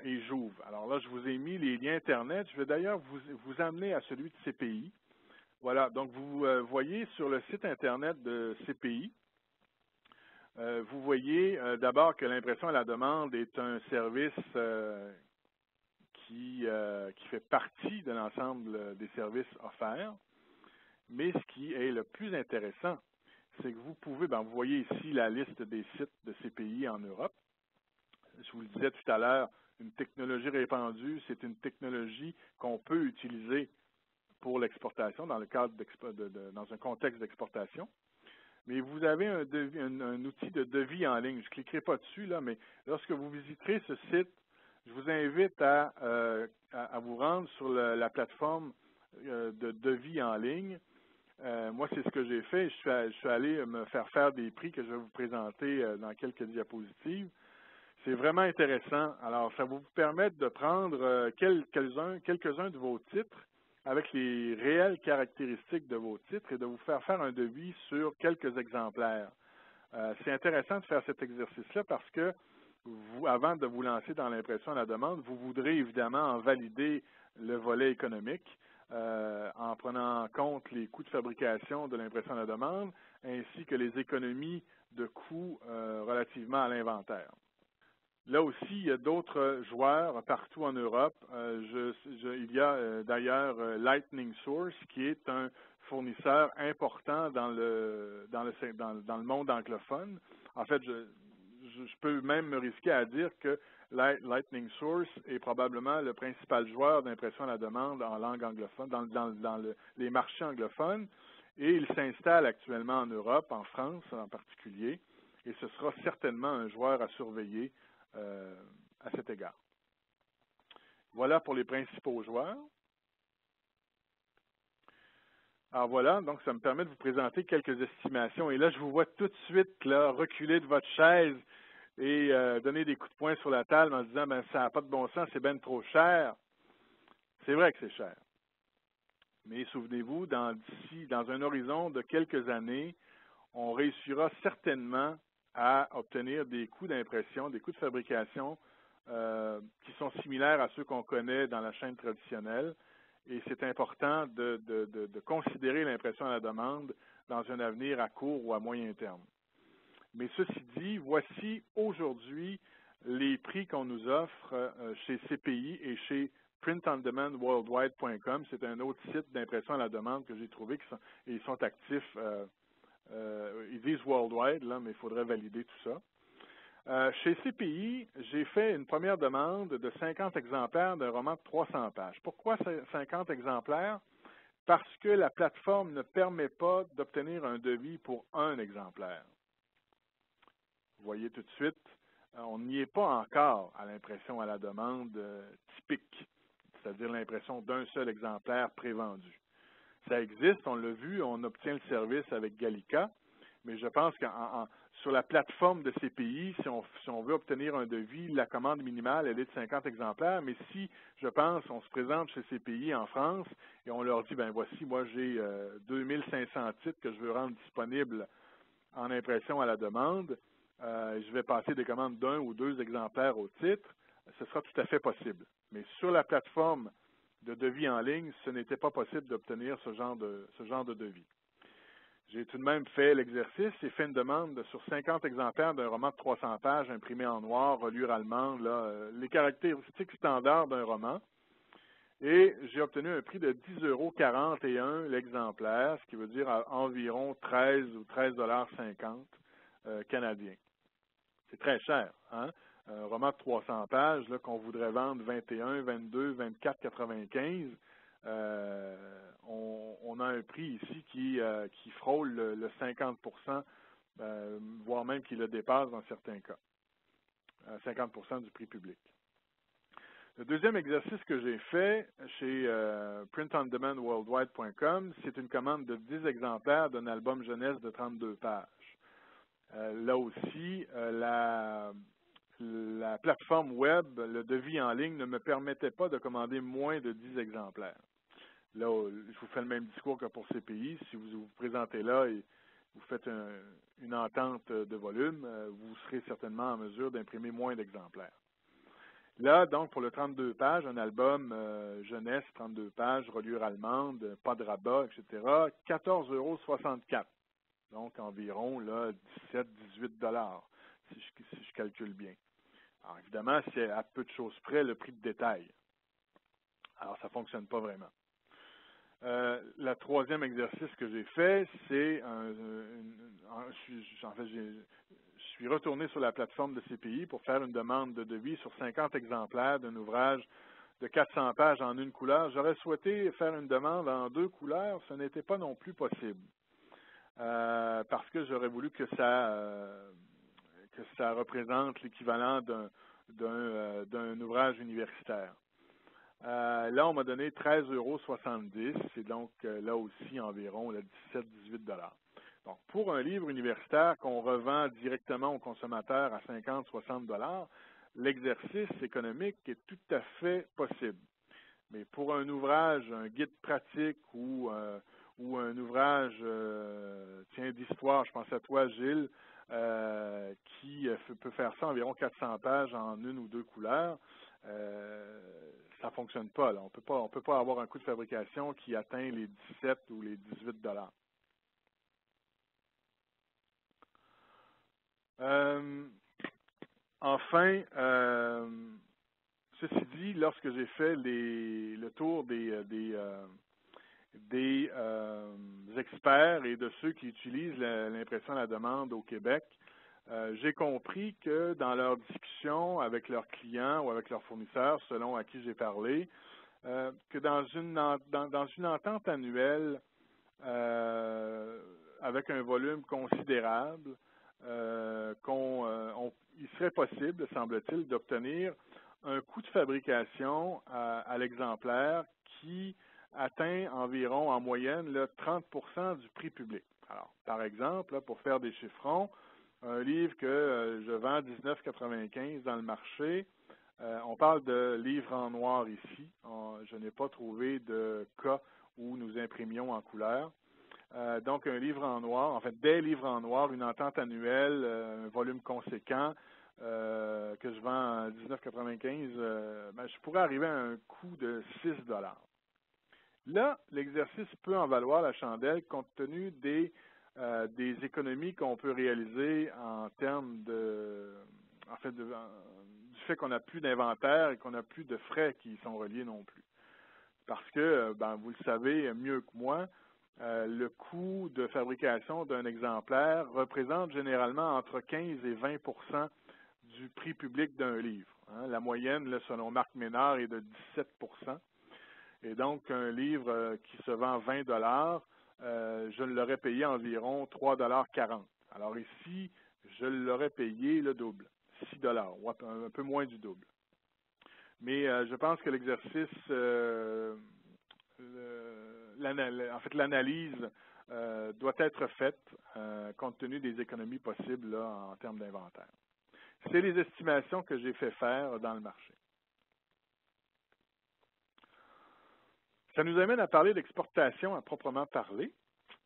et Jouve. Alors là, je vous ai mis les liens Internet. Je vais d'ailleurs vous amener à celui de CPI. Voilà, donc vous voyez sur le site Internet de CPI, vous voyez d'abord que l'impression à la demande est un service qui fait partie de l'ensemble des services offerts. Mais ce qui est le plus intéressant, c'est que vous pouvez, vous voyez ici la liste des sites de CPI en Europe. Je vous le disais tout à l'heure, une technologie répandue, c'est une technologie qu'on peut utiliser pour l'exportation dans le cadre dans un contexte d'exportation. Mais vous avez un outil de devis en ligne. Je ne cliquerai pas dessus, là, mais lorsque vous visiterez ce site, je vous invite à vous rendre sur la plateforme de devis en ligne. Moi, c'est ce que j'ai fait. Je suis allé me faire des prix que je vais vous présenter dans quelques diapositives. C'est vraiment intéressant. Alors, ça va vous permettre de prendre quelques-uns de vos titres avec les réelles caractéristiques de vos titres et de vous faire un devis sur quelques exemplaires. C'est intéressant de faire cet exercice-là parce que vous, avant de vous lancer dans l'impression à la demande, vous voudrez évidemment en valider le volet économique en prenant en compte les coûts de fabrication de l'impression à la demande ainsi que les économies de coûts relativement à l'inventaire. Là aussi, il y a d'autres joueurs partout en Europe. Il y a d'ailleurs Lightning Source, qui est un fournisseur important dans le monde anglophone. En fait, je peux même me risquer à dire que Lightning Source est probablement le principal joueur d'impression à la demande en langue anglophone, dans les marchés anglophones. Et il s'installe actuellement en Europe, en France en particulier, et ce sera certainement un joueur à surveiller à cet égard. Voilà pour les principaux joueurs. Alors voilà, donc ça me permet de vous présenter quelques estimations. Et là, je vous vois tout de suite là, reculer de votre chaise et donner des coups de poing sur la table en disant ben, ça n'a pas de bon sens, c'est bien trop cher. C'est vrai que c'est cher. Mais souvenez-vous, dans un horizon de quelques années, on réussira certainement à obtenir des coûts d'impression, des coûts de fabrication qui sont similaires à ceux qu'on connaît dans la chaîne traditionnelle. Et c'est important de considérer l'impression à la demande dans un avenir à court ou à moyen terme. Mais ceci dit, voici aujourd'hui les prix qu'on nous offre chez CPI et chez printondemandworldwide.com. C'est un autre site d'impression à la demande que j'ai trouvé ils sont actifs. Ils disent worldwide, là, mais il faudrait valider tout ça. Chez CPI, j'ai fait une première demande de 50 exemplaires d'un roman de 300 pages. Pourquoi 50 exemplaires? Parce que la plateforme ne permet pas d'obtenir un devis pour un exemplaire. Vous voyez tout de suite, on n'y est pas encore à l'impression à la demande typique, c'est-à-dire l'impression d'un seul exemplaire prévendu. Ça existe, on l'a vu, on obtient le service avec Gallica, mais je pense que sur la plateforme de CPI, si on veut obtenir un devis, la commande minimale, elle est de 50 exemplaires, mais si, je pense, on se présente chez CPI en France et on leur dit, ben voici, moi j'ai 2500 titres que je veux rendre disponibles en impression à la demande, je vais passer des commandes d'un ou deux exemplaires au titre, ce sera tout à fait possible. Mais sur la plateforme de devis en ligne, ce n'était pas possible d'obtenir ce genre de devis. J'ai tout de même fait l'exercice et fait une demande sur 50 exemplaires d'un roman de 300 pages imprimé en noir, reliure allemande, les caractéristiques standards d'un roman. Et j'ai obtenu un prix de 10,41 € l'exemplaire, ce qui veut dire environ 13 ou 13,50 $ canadiens. C'est très cher, hein? Un roman de 300 pages qu'on voudrait vendre 21, 22, 24,95. On a un prix ici qui frôle le 50 %, voire même qui le dépasse dans certains cas. 50 % du prix public. Le deuxième exercice que j'ai fait chez printondemandworldwide.com, c'est une commande de 10 exemplaires d'un album jeunesse de 32 pages. Là aussi, la plateforme web, le devis en ligne ne me permettait pas de commander moins de 10 exemplaires. Là, je vous fais le même discours que pour CPI. Si vous vous présentez là et vous faites une entente de volume, vous serez certainement en mesure d'imprimer moins d'exemplaires. Là, donc, pour le 32 pages, un album jeunesse, 32 pages, reliure allemande, pas de rabat, etc., 14,64 €. Donc, environ 17-18 $ si je calcule bien. Alors, évidemment, c'est à peu de choses près le prix de détail. Alors, ça ne fonctionne pas vraiment. Le troisième exercice que j'ai fait, c'est je suis retourné sur la plateforme de CPI pour faire une demande de devis sur 50 exemplaires d'un ouvrage de 400 pages en une couleur. J'aurais souhaité faire une demande en 2 couleurs, ce n'était pas non plus possible. Parce que j'aurais voulu que ça représente l'équivalent d'un ouvrage universitaire. Là, on m'a donné 13,70 €, c'est donc là aussi environ 17-18 $. Donc, pour un livre universitaire qu'on revend directement aux consommateurs à 50-60 $, l'exercice économique est tout à fait possible. Mais pour un ouvrage, un guide pratique ou un ouvrage, d'histoire, je pense à toi, Gilles, qui peut faire ça environ 400 pages en une ou deux couleurs. Ça fonctionne pas, là. On peut pas avoir un coût de fabrication qui atteint les 17 ou les 18 dollars. Enfin, ceci dit, lorsque j'ai fait le tour des experts et de ceux qui utilisent l'impression à la demande au Québec, j'ai compris que dans leurs discussions avec leurs clients ou avec leurs fournisseurs, selon à qui j'ai parlé, que dans une entente annuelle avec un volume considérable, il serait possible, semble-t-il, d'obtenir un coût de fabrication à l'exemplaire qui atteint environ, en moyenne, 30% du prix public. Alors, par exemple, là, pour faire des chiffrons, un livre que je vends 19,95 dans le marché, on parle de livre en noir ici. Je n'ai pas trouvé de cas où nous imprimions en couleur. Donc, un livre en noir, en fait, des livres en noir, une entente annuelle, un volume conséquent, que je vends à 19,95, je pourrais arriver à un coût de 6 dollars. Là, l'exercice peut en valoir la chandelle compte tenu des économies qu'on peut réaliser en termes du fait qu'on n'a plus d'inventaire et qu'on n'a plus de frais qui y sont reliés non plus. Parce que, vous le savez mieux que moi, le coût de fabrication d'un exemplaire représente généralement entre 15 et 20% du prix public d'un livre. La moyenne, là, selon Marc Ménard, est de 17%. Et donc, un livre qui se vend 20 dollars, je l'aurais payé environ 3,40 $. Alors ici, je l'aurais payé le double, 6 dollars, un peu moins du double. Mais je pense que l'exercice, l'analyse doit être faite compte tenu des économies possibles là, en termes d'inventaire. C'est les estimations que j'ai fait faire dans le marché. Ça nous amène à parler d'exportation à proprement parler.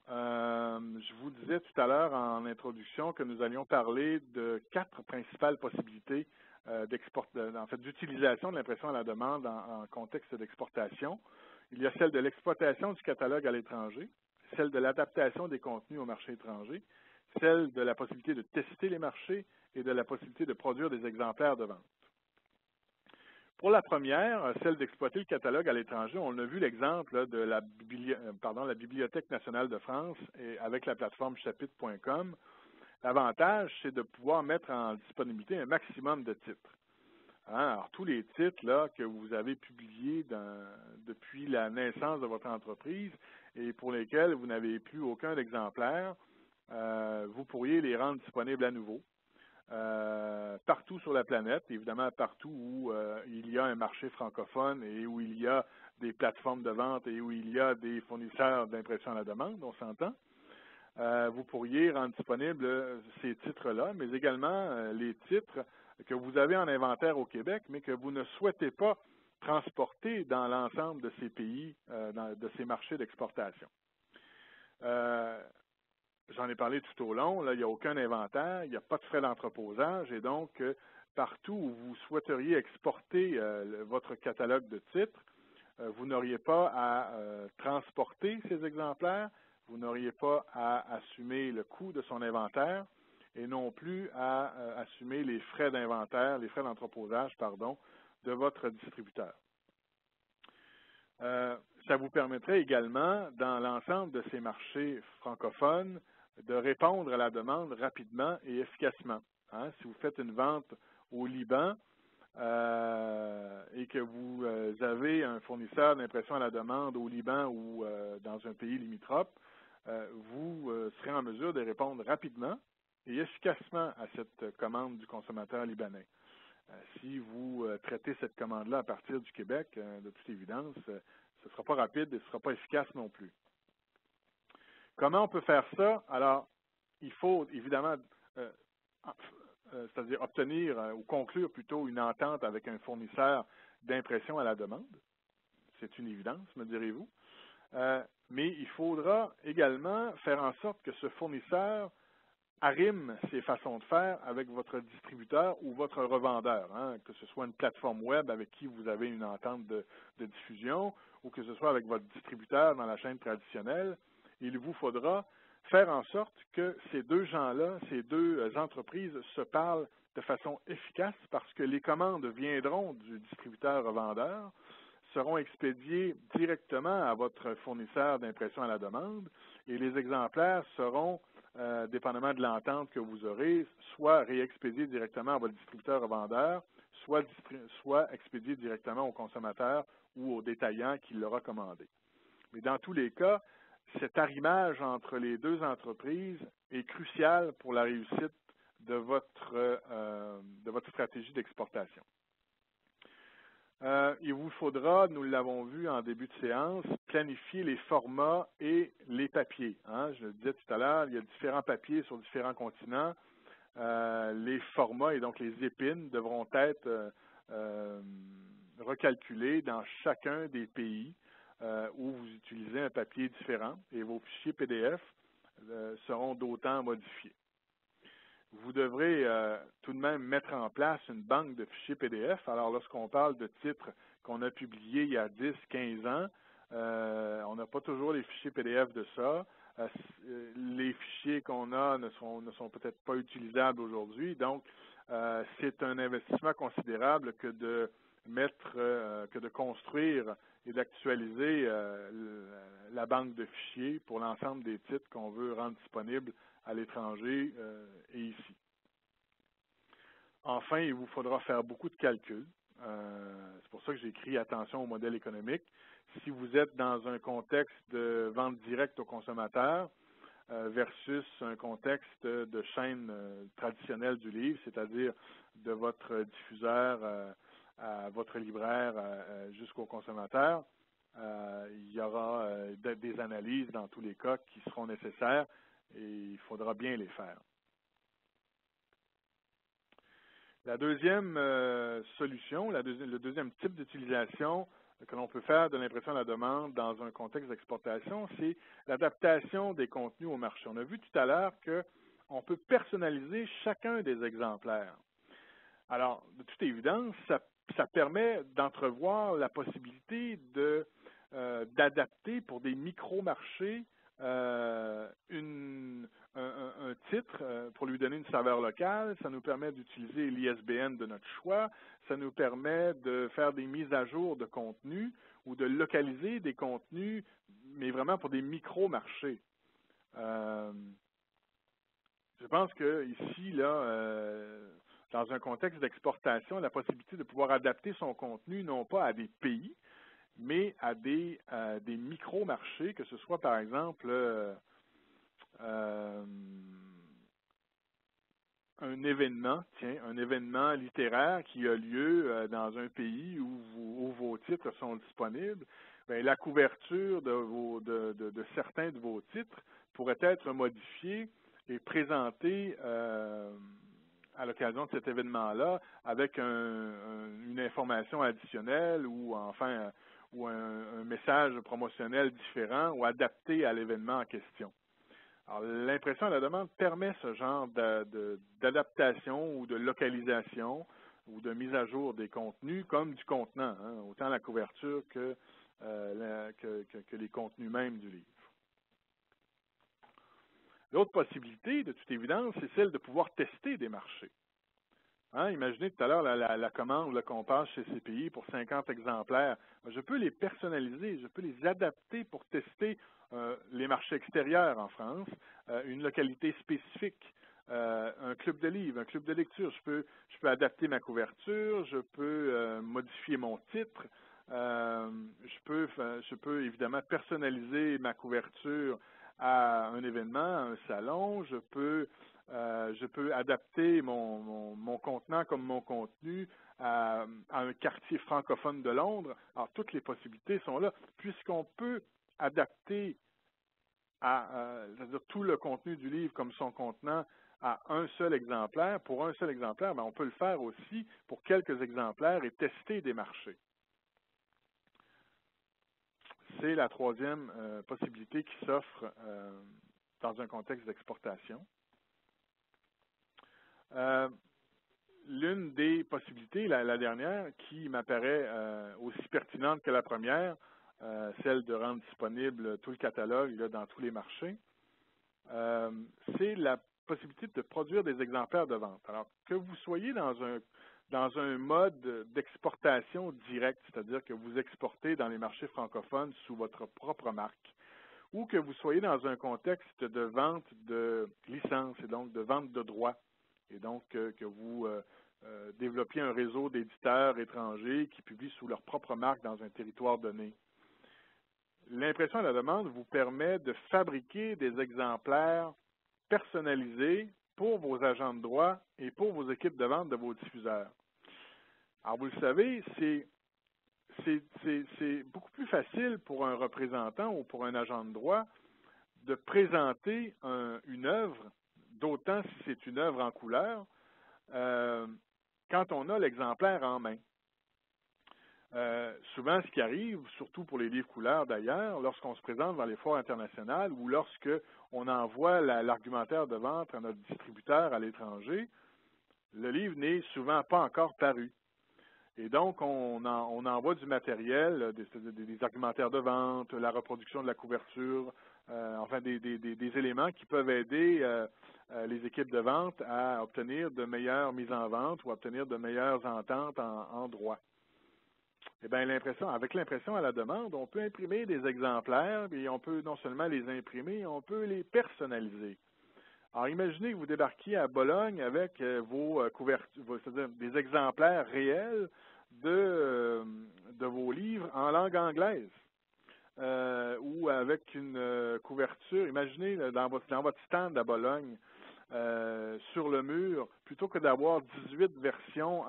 Je vous disais tout à l'heure en introduction que nous allions parler de 4 principales possibilités d'utilisation de l'impression à la demande en contexte d'exportation. Il y a celle de l'exploitation du catalogue à l'étranger, celle de l'adaptation des contenus au marché étranger, celle de la possibilité de tester les marchés et de la possibilité de produire des exemplaires de vente. Pour la première, celle d'exploiter le catalogue à l'étranger, on a vu l'exemple de la Bibliothèque nationale de France et avec la plateforme chapitre.com. L'avantage, c'est de pouvoir mettre en disponibilité un maximum de titres. Alors, tous les titres là, que vous avez publiés depuis la naissance de votre entreprise et pour lesquels vous n'avez plus aucun exemplaire, vous pourriez les rendre disponibles à nouveau. Partout sur la planète, évidemment partout où il y a un marché francophone et où il y a des plateformes de vente et où il y a des fournisseurs d'impression à la demande, on s'entend. Vous pourriez rendre disponibles ces titres-là, mais également les titres que vous avez en inventaire au Québec, mais que vous ne souhaitez pas transporter dans l'ensemble de ces pays, de ces marchés d'exportation. J'en ai parlé tout au long, là, il n'y a aucun inventaire, il n'y a pas de frais d'entreposage et donc partout où vous souhaiteriez exporter votre catalogue de titres, vous n'auriez pas à transporter ces exemplaires, vous n'auriez pas à assumer le coût de son inventaire et non plus à assumer les frais d'inventaire, les frais d'entreposage, de votre distributeur. Ça vous permettrait également, dans l'ensemble de ces marchés francophones, de répondre à la demande rapidement et efficacement. Si vous faites une vente au Liban et que vous avez un fournisseur d'impression à la demande au Liban ou dans un pays limitrophe, vous serez en mesure de répondre rapidement et efficacement à cette commande du consommateur libanais. Si vous traitez cette commande-là à partir du Québec, de toute évidence, ce ne sera pas rapide et ce ne sera pas efficace non plus. Comment on peut faire ça? Alors, il faut évidemment, c'est-à-dire obtenir ou conclure plutôt une entente avec un fournisseur d'impression à la demande. C'est une évidence, me direz-vous. Mais il faudra également faire en sorte que ce fournisseur arrime ces façons de faire avec votre distributeur ou votre revendeur, hein, que ce soit une plateforme web avec qui vous avez une entente de diffusion ou que ce soit avec votre distributeur dans la chaîne traditionnelle. Il vous faudra faire en sorte que ces deux gens-là, ces deux entreprises se parlent de façon efficace parce que les commandes viendront du distributeur-revendeur, seront expédiées directement à votre fournisseur d'impression à la demande et les exemplaires seront, dépendamment de l'entente que vous aurez, soit réexpédiés directement à votre distributeur-revendeur, soit expédiés directement au consommateur ou au détaillant qui l'aura commandé. Mais dans tous les cas, cet arrimage entre les deux entreprises est crucial pour la réussite de votre stratégie d'exportation. Il vous faudra, nous l'avons vu en début de séance, planifier les formats et les papiers. Hein. Je le disais tout à l'heure, il y a différents papiers sur différents continents. Les formats et donc les épines devront être recalculés dans chacun des pays où vous utilisez un papier différent et vos fichiers PDF seront d'autant modifiés. Vous devrez tout de même mettre en place une banque de fichiers PDF. Alors, lorsqu'on parle de titres qu'on a publiés il y a 10, 15 ans, on n'a pas toujours les fichiers PDF de ça. Les fichiers qu'on a ne sont peut-être pas utilisables aujourd'hui. Donc, c'est un investissement considérable que de construire et d'actualiser la banque de fichiers pour l'ensemble des titres qu'on veut rendre disponibles à l'étranger et ici. Enfin, il vous faudra faire beaucoup de calculs. C'est pour ça que j'ai écrit attention au modèle économique. Si vous êtes dans un contexte de vente directe au consommateur versus un contexte de chaîne traditionnelle du livre, c'est-à-dire de votre diffuseur à votre libraire jusqu'au consommateur, il y aura des analyses dans tous les cas qui seront nécessaires et il faudra bien les faire. La deuxième solution, le deuxième type d'utilisation que l'on peut faire de l'impression à la demande dans un contexte d'exportation, c'est l'adaptation des contenus au marché. On a vu tout à l'heure qu'on peut personnaliser chacun des exemplaires. Alors, de toute évidence, ça permet d'entrevoir la possibilité d'adapter pour des micro-marchés un titre pour lui donner une saveur locale. Ça nous permet d'utiliser l'ISBN de notre choix. Ça nous permet de faire des mises à jour de contenu ou de localiser des contenus, mais vraiment pour des micro-marchés. Je pense que ici, dans un contexte d'exportation, la possibilité de pouvoir adapter son contenu non pas à des pays, mais à des micro-marchés, que ce soit par exemple un événement littéraire qui a lieu dans un pays où vos titres sont disponibles. Bien, la couverture de certains de vos titres pourrait être modifiée et présentée à l'occasion de cet événement-là avec une information additionnelle ou enfin un message promotionnel différent ou adapté à l'événement en question. Alors, l'impression à la demande permet ce genre d'adaptation ou de localisation ou de mise à jour des contenus comme du contenant, hein, autant la couverture que les contenus mêmes du livre. L'autre possibilité, de toute évidence, c'est celle de pouvoir tester des marchés. Hein, imaginez tout à l'heure la commande qu'on passe chez CPI pour 50 exemplaires. Je peux les personnaliser, je peux les adapter pour tester les marchés extérieurs en France, une localité spécifique, un club de livres, un club de lecture. Je peux adapter ma couverture, je peux modifier mon titre, je peux évidemment personnaliser ma couverture à un événement, à un salon, je peux adapter mon contenant comme mon contenu à un quartier francophone de Londres. Alors, toutes les possibilités sont là, puisqu'on peut adapter c'est-à-dire tout le contenu du livre comme son contenant à un seul exemplaire. Pour un seul exemplaire, bien, on peut le faire aussi pour quelques exemplaires et tester des marchés. C'est la troisième possibilité qui s'offre dans un contexte d'exportation. Euh, L'une des possibilités, la dernière, qui m'apparaît aussi pertinente que la première, celle de rendre disponible tout le catalogue là, dans tous les marchés, c'est la possibilité de produire des exemplaires de vente. Alors, que vous soyez dans un mode d'exportation directe, c'est-à-dire que vous exportez dans les marchés francophones sous votre propre marque, ou que vous soyez dans un contexte de vente de licence et donc de vente de droits, et donc que vous développiez un réseau d'éditeurs étrangers qui publient sous leur propre marque dans un territoire donné. L'impression à la demande vous permet de fabriquer des exemplaires personnalisés pour vos agents de droit et pour vos équipes de vente de vos diffuseurs. Alors, vous le savez, c'est beaucoup plus facile pour un représentant ou pour un agent de droit de présenter une œuvre, d'autant si c'est une œuvre en couleur, quand on a l'exemplaire en main. Souvent, ce qui arrive, surtout pour les livres couleurs d'ailleurs, lorsqu'on se présente dans les foires internationales ou lorsque on envoie l'argumentaire de vente à notre distributeur à l'étranger, le livre n'est souvent pas encore paru. Et donc, on envoie du matériel, des argumentaires de vente, la reproduction de la couverture, enfin des éléments qui peuvent aider les équipes de vente à obtenir de meilleures mises en vente ou à obtenir de meilleures ententes en droit. Eh bien, avec l'impression à la demande, on peut imprimer des exemplaires et on peut non seulement les imprimer, on peut les personnaliser. Alors, imaginez que vous débarquiez à Bologne avec vos couvertures, c'est-à-dire des exemplaires réels de vos livres en langue anglaise. Ou avec une couverture, imaginez dans votre stand à Bologne, sur le mur, plutôt que d'avoir 18 versions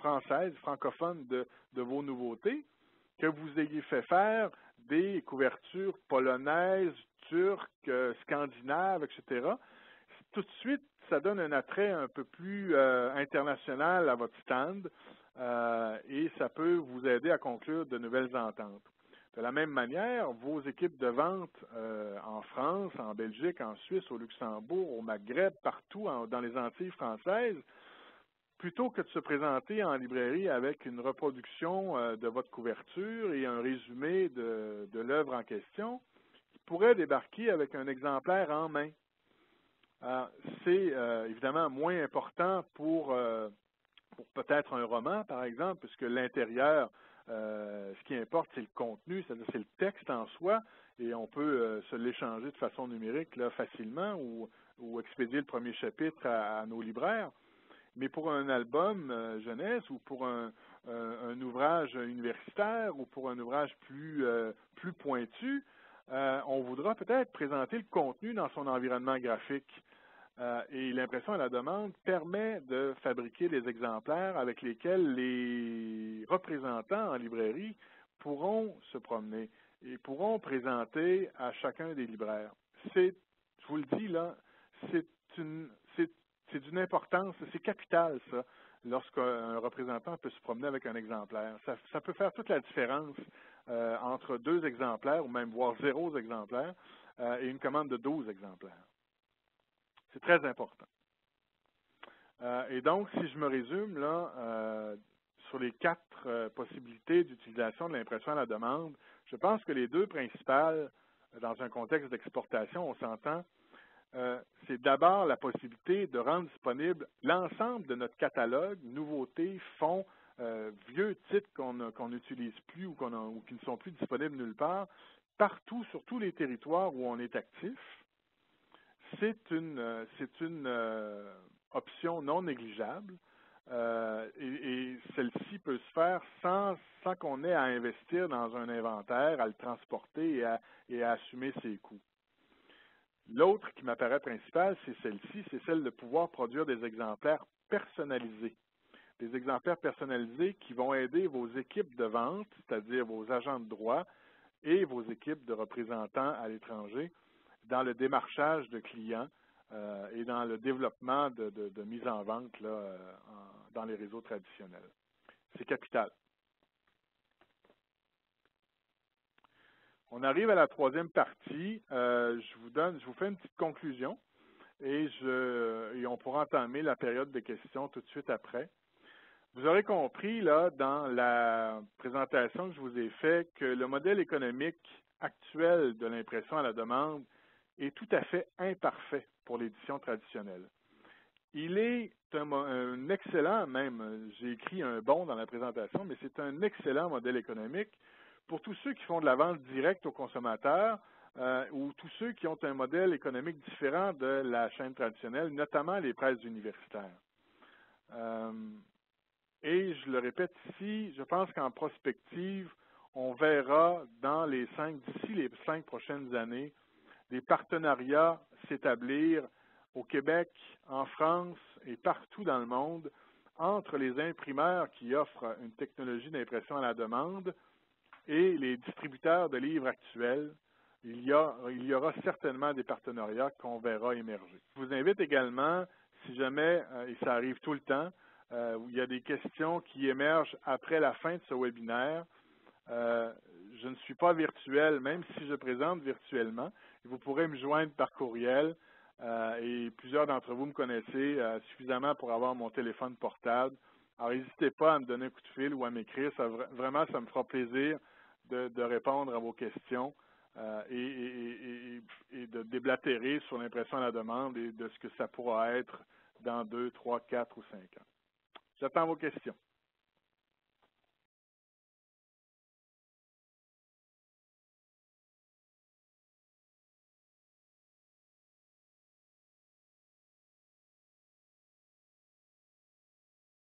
françaises, francophones de vos nouveautés, que vous ayez fait faire des couvertures polonaises, turques, scandinaves, etc. Tout de suite, ça donne un attrait un peu plus international à votre stand et ça peut vous aider à conclure de nouvelles ententes. De la même manière, vos équipes de vente en France, en Belgique, en Suisse, au Luxembourg, au Maghreb, partout dans les Antilles françaises, plutôt que de se présenter en librairie avec une reproduction de votre couverture et un résumé de l'œuvre en question, ils pourraient débarquer avec un exemplaire en main. C'est évidemment moins important pour peut-être un roman, par exemple, puisque l'intérieur, ce qui importe, c'est le contenu, c'est-à-dire c'est le texte en soi, et on peut se l'échanger de façon numérique là, facilement ou expédier le premier chapitre à nos libraires. Mais pour un album jeunesse ou pour un ouvrage universitaire ou pour un ouvrage plus pointu, on voudra peut-être présenter le contenu dans son environnement graphique. Et l'impression à la demande permet de fabriquer des exemplaires avec lesquels les représentants en librairie pourront se promener et pourront présenter à chacun des libraires. Je vous le dis là, c'est d'une importance, c'est capital ça, lorsqu'un représentant peut se promener avec un exemplaire. Ça peut faire toute la différence entre 2 exemplaires ou même voire 0 exemplaires et une commande de 12 exemplaires. C'est très important. Et donc, si je me résume là, sur les 4 possibilités d'utilisation de l'impression à la demande, je pense que les 2 principales, dans un contexte d'exportation, on s'entend, c'est d'abord la possibilité de rendre disponible l'ensemble de notre catalogue, nouveautés, fonds, vieux titres qu'on n'utilise plus ou qui ne sont plus disponibles nulle part, partout, sur tous les territoires où on est actif. C'est une option non négligeable et celle-ci peut se faire sans qu'on ait à investir dans un inventaire, à le transporter et à assumer ses coûts. L'autre qui m'apparaît principale, c'est celle-ci, c'est celle de pouvoir produire des exemplaires personnalisés. Des exemplaires personnalisés qui vont aider vos équipes de vente, c'est-à-dire vos agents de droit et vos équipes de représentants à l'étranger, dans le démarchage de clients et dans le développement de mise en vente là, dans les réseaux traditionnels. C'est capital. On arrive à la 3e partie. Je vous fais une petite conclusion. et on pourra entamer la période de questions tout de suite après. Vous aurez compris là dans la présentation que je vous ai faite que le modèle économique actuel de l'impression à la demande est tout à fait imparfait pour l'édition traditionnelle. Il est un excellent, même, j'ai écrit un bon dans la présentation, mais c'est un excellent modèle économique pour tous ceux qui font de la vente directe aux consommateurs ou tous ceux qui ont un modèle économique différent de la chaîne traditionnelle, notamment les presses universitaires. Et je le répète ici, je pense qu'en prospective, on verra d'ici les 5 prochaines années, des partenariats s'établir au Québec, en France et partout dans le monde entre les imprimeurs qui offrent une technologie d'impression à la demande et les distributeurs de livres actuels. Il y aura certainement des partenariats qu'on verra émerger. Je vous invite également, si jamais, et ça arrive tout le temps, où il y a des questions qui émergent après la fin de ce webinaire, je ne suis pas virtuel, même si je présente virtuellement. Vous pourrez me joindre par courriel et plusieurs d'entre vous me connaissez suffisamment pour avoir mon téléphone portable. Alors, n'hésitez pas à me donner un coup de fil ou à m'écrire. Vraiment, ça me fera plaisir de répondre à vos questions et de déblatérer sur l'impression à la demande et de ce que ça pourra être dans 2, 3, 4 ou 5 ans. J'attends vos questions.